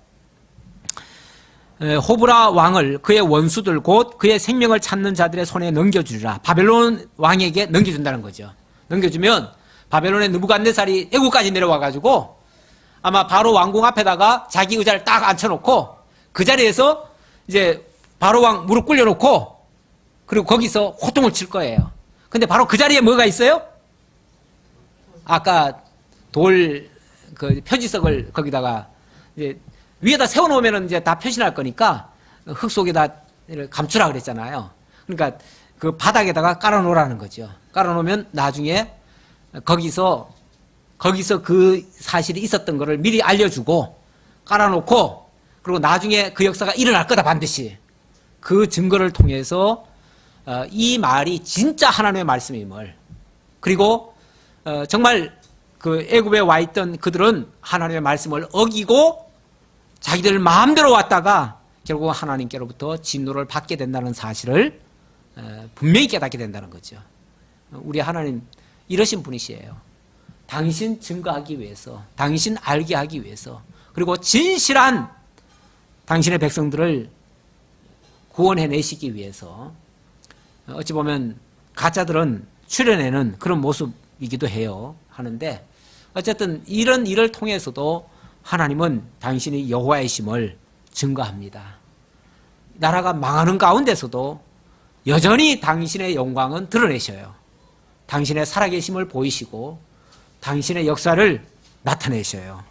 호브라 왕을 그의 원수들 곧 그의 생명을 찾는 자들의 손에 넘겨주리라. 바벨론 왕에게 넘겨준다는 거죠. 넘겨주면 바벨론의 느부갓네살이 애국까지 내려와가지고 아마 바로 왕궁 앞에다가 자기 의자를 딱 앉혀놓고 그 자리에서 이제 바로 왕 무릎 꿇려놓고 그리고 거기서 호통을 칠 거예요. 근데 바로 그 자리에 뭐가 있어요? 아까 돌 그 표지석을 거기다가 이제 위에다 세워놓으면 이제 다 표시날 거니까 흙 속에다 감추라 그랬잖아요. 그러니까 그 바닥에다가 깔아놓으라는 거죠. 깔아놓으면 나중에 거기서 그 사실이 있었던 거를 미리 알려주고 깔아놓고 그리고 나중에 그 역사가 일어날 거다 반드시. 그 증거를 통해서 이 말이 진짜 하나님의 말씀임을 그리고 정말 그 애굽에 와 있던 그들은 하나님의 말씀을 어기고 자기들 마음대로 왔다가 결국 하나님께로부터 진노를 받게 된다는 사실을 분명히 깨닫게 된다는 거죠. 우리 하나님 이러신 분이시에요. 당신 증거하기 위해서, 당신 알게 하기 위해서, 그리고 진실한 당신의 백성들을 구원해내시기 위해서 어찌 보면 가짜들은 출현해는 그런 모습이기도 해요. 하는데 어쨌든 이런 일을 통해서도 하나님은 당신이 여호와이심을 증거합니다. 나라가 망하는 가운데서도 여전히 당신의 영광은 드러내셔요. 당신의 살아계심을 보이시고 당신의 역사를 나타내셔요.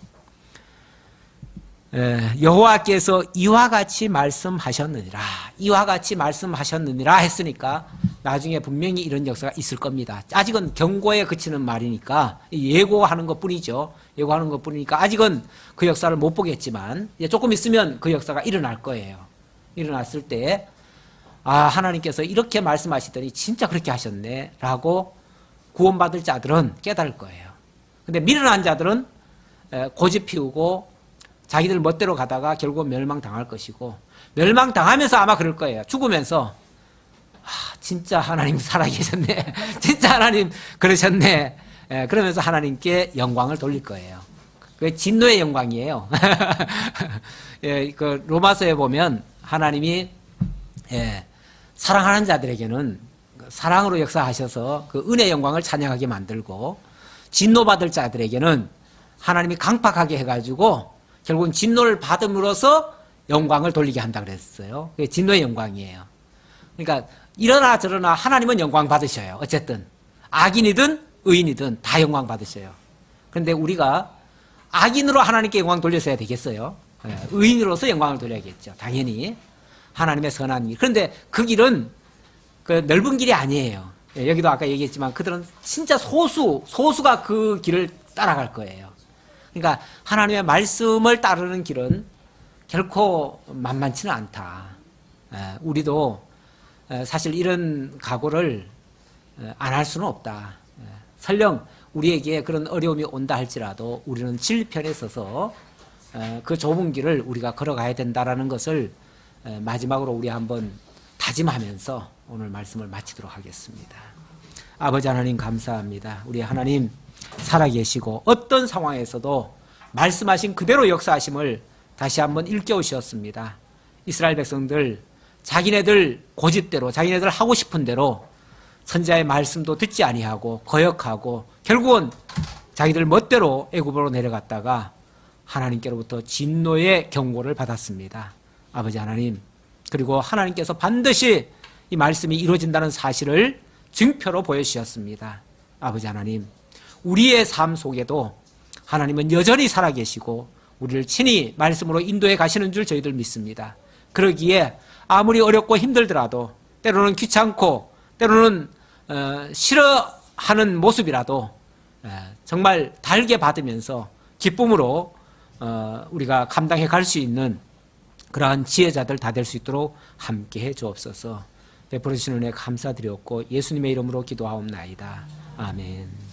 여호와께서 이와 같이 말씀하셨느니라, 이와 같이 말씀하셨느니라 했으니까 나중에 분명히 이런 역사가 있을 겁니다. 아직은 경고에 그치는 말이니까 예고하는 것뿐이죠. 예고하는 것뿐이니까 아직은 그 역사를 못 보겠지만 조금 있으면 그 역사가 일어날 거예요. 일어났을 때 하나님께서 이렇게 말씀하시더니 진짜 그렇게 하셨네 라고 구원받을 자들은 깨달을 거예요. 근데 미련한 자들은 고집 피우고 자기들 멋대로 가다가 결국 멸망당할 것이고, 멸망당하면서 아마 그럴 거예요. 죽으면서 진짜 하나님 살아계셨네, 진짜 하나님 그러셨네, 그러면서 하나님께 영광을 돌릴 거예요. 그게 진노의 영광이에요. 그 로마서에 보면 하나님이 사랑하는 자들에게는 사랑으로 역사하셔서 그 은혜의 영광을 찬양하게 만들고, 진노받을 자들에게는 하나님이 강팍하게 해가지고 결국은 진노를 받음으로써 영광을 돌리게 한다 그랬어요. 그게 진노의 영광이에요. 그러니까 이러나 저러나 하나님은 영광 받으셔요. 어쨌든 악인이든 의인이든 다 영광 받으셔요. 그런데 우리가 악인으로 하나님께 영광 돌려서야 되겠어요? 의인으로서 영광을 돌려야겠죠. 당연히 하나님의 선한 길. 그런데 그 길은 그 넓은 길이 아니에요. 여기도 아까 얘기했지만 그들은 진짜 소수가 그 길을 따라갈 거예요. 그러니까 하나님의 말씀을 따르는 길은 결코 만만치는 않다. 우리도 사실 이런 각오를 안 할 수는 없다. 설령 우리에게 그런 어려움이 온다 할지라도 우리는 진리편에 서서 그 좁은 길을 우리가 걸어가야 된다는 것을 마지막으로 우리 한번 다짐하면서 오늘 말씀을 마치도록 하겠습니다. 아버지 하나님 감사합니다. 우리 하나님 살아계시고 어떤 상황에서도 말씀하신 그대로 역사하심을 다시 한번 일깨우셨습니다. 이스라엘 백성들 자기네들 고집대로 자기네들 하고 싶은 대로 선지자의 말씀도 듣지 아니하고 거역하고 결국은 자기들 멋대로 애굽으로 내려갔다가 하나님께로부터 진노의 경고를 받았습니다. 아버지 하나님, 그리고 하나님께서 반드시 이 말씀이 이루어진다는 사실을 증표로 보여주셨습니다. 아버지 하나님, 우리의 삶 속에도 하나님은 여전히 살아계시고 우리를 친히 말씀으로 인도해 가시는 줄 저희들 믿습니다. 그러기에 아무리 어렵고 힘들더라도 때로는 귀찮고 때로는 싫어하는 모습이라도 정말 달게 받으면서 기쁨으로 우리가 감당해 갈 수 있는 그러한 지혜자들 다 될 수 있도록 함께해 주옵소서. 베풀어 주시는 은혜 감사드렸고 예수님의 이름으로 기도하옵나이다. 아멘.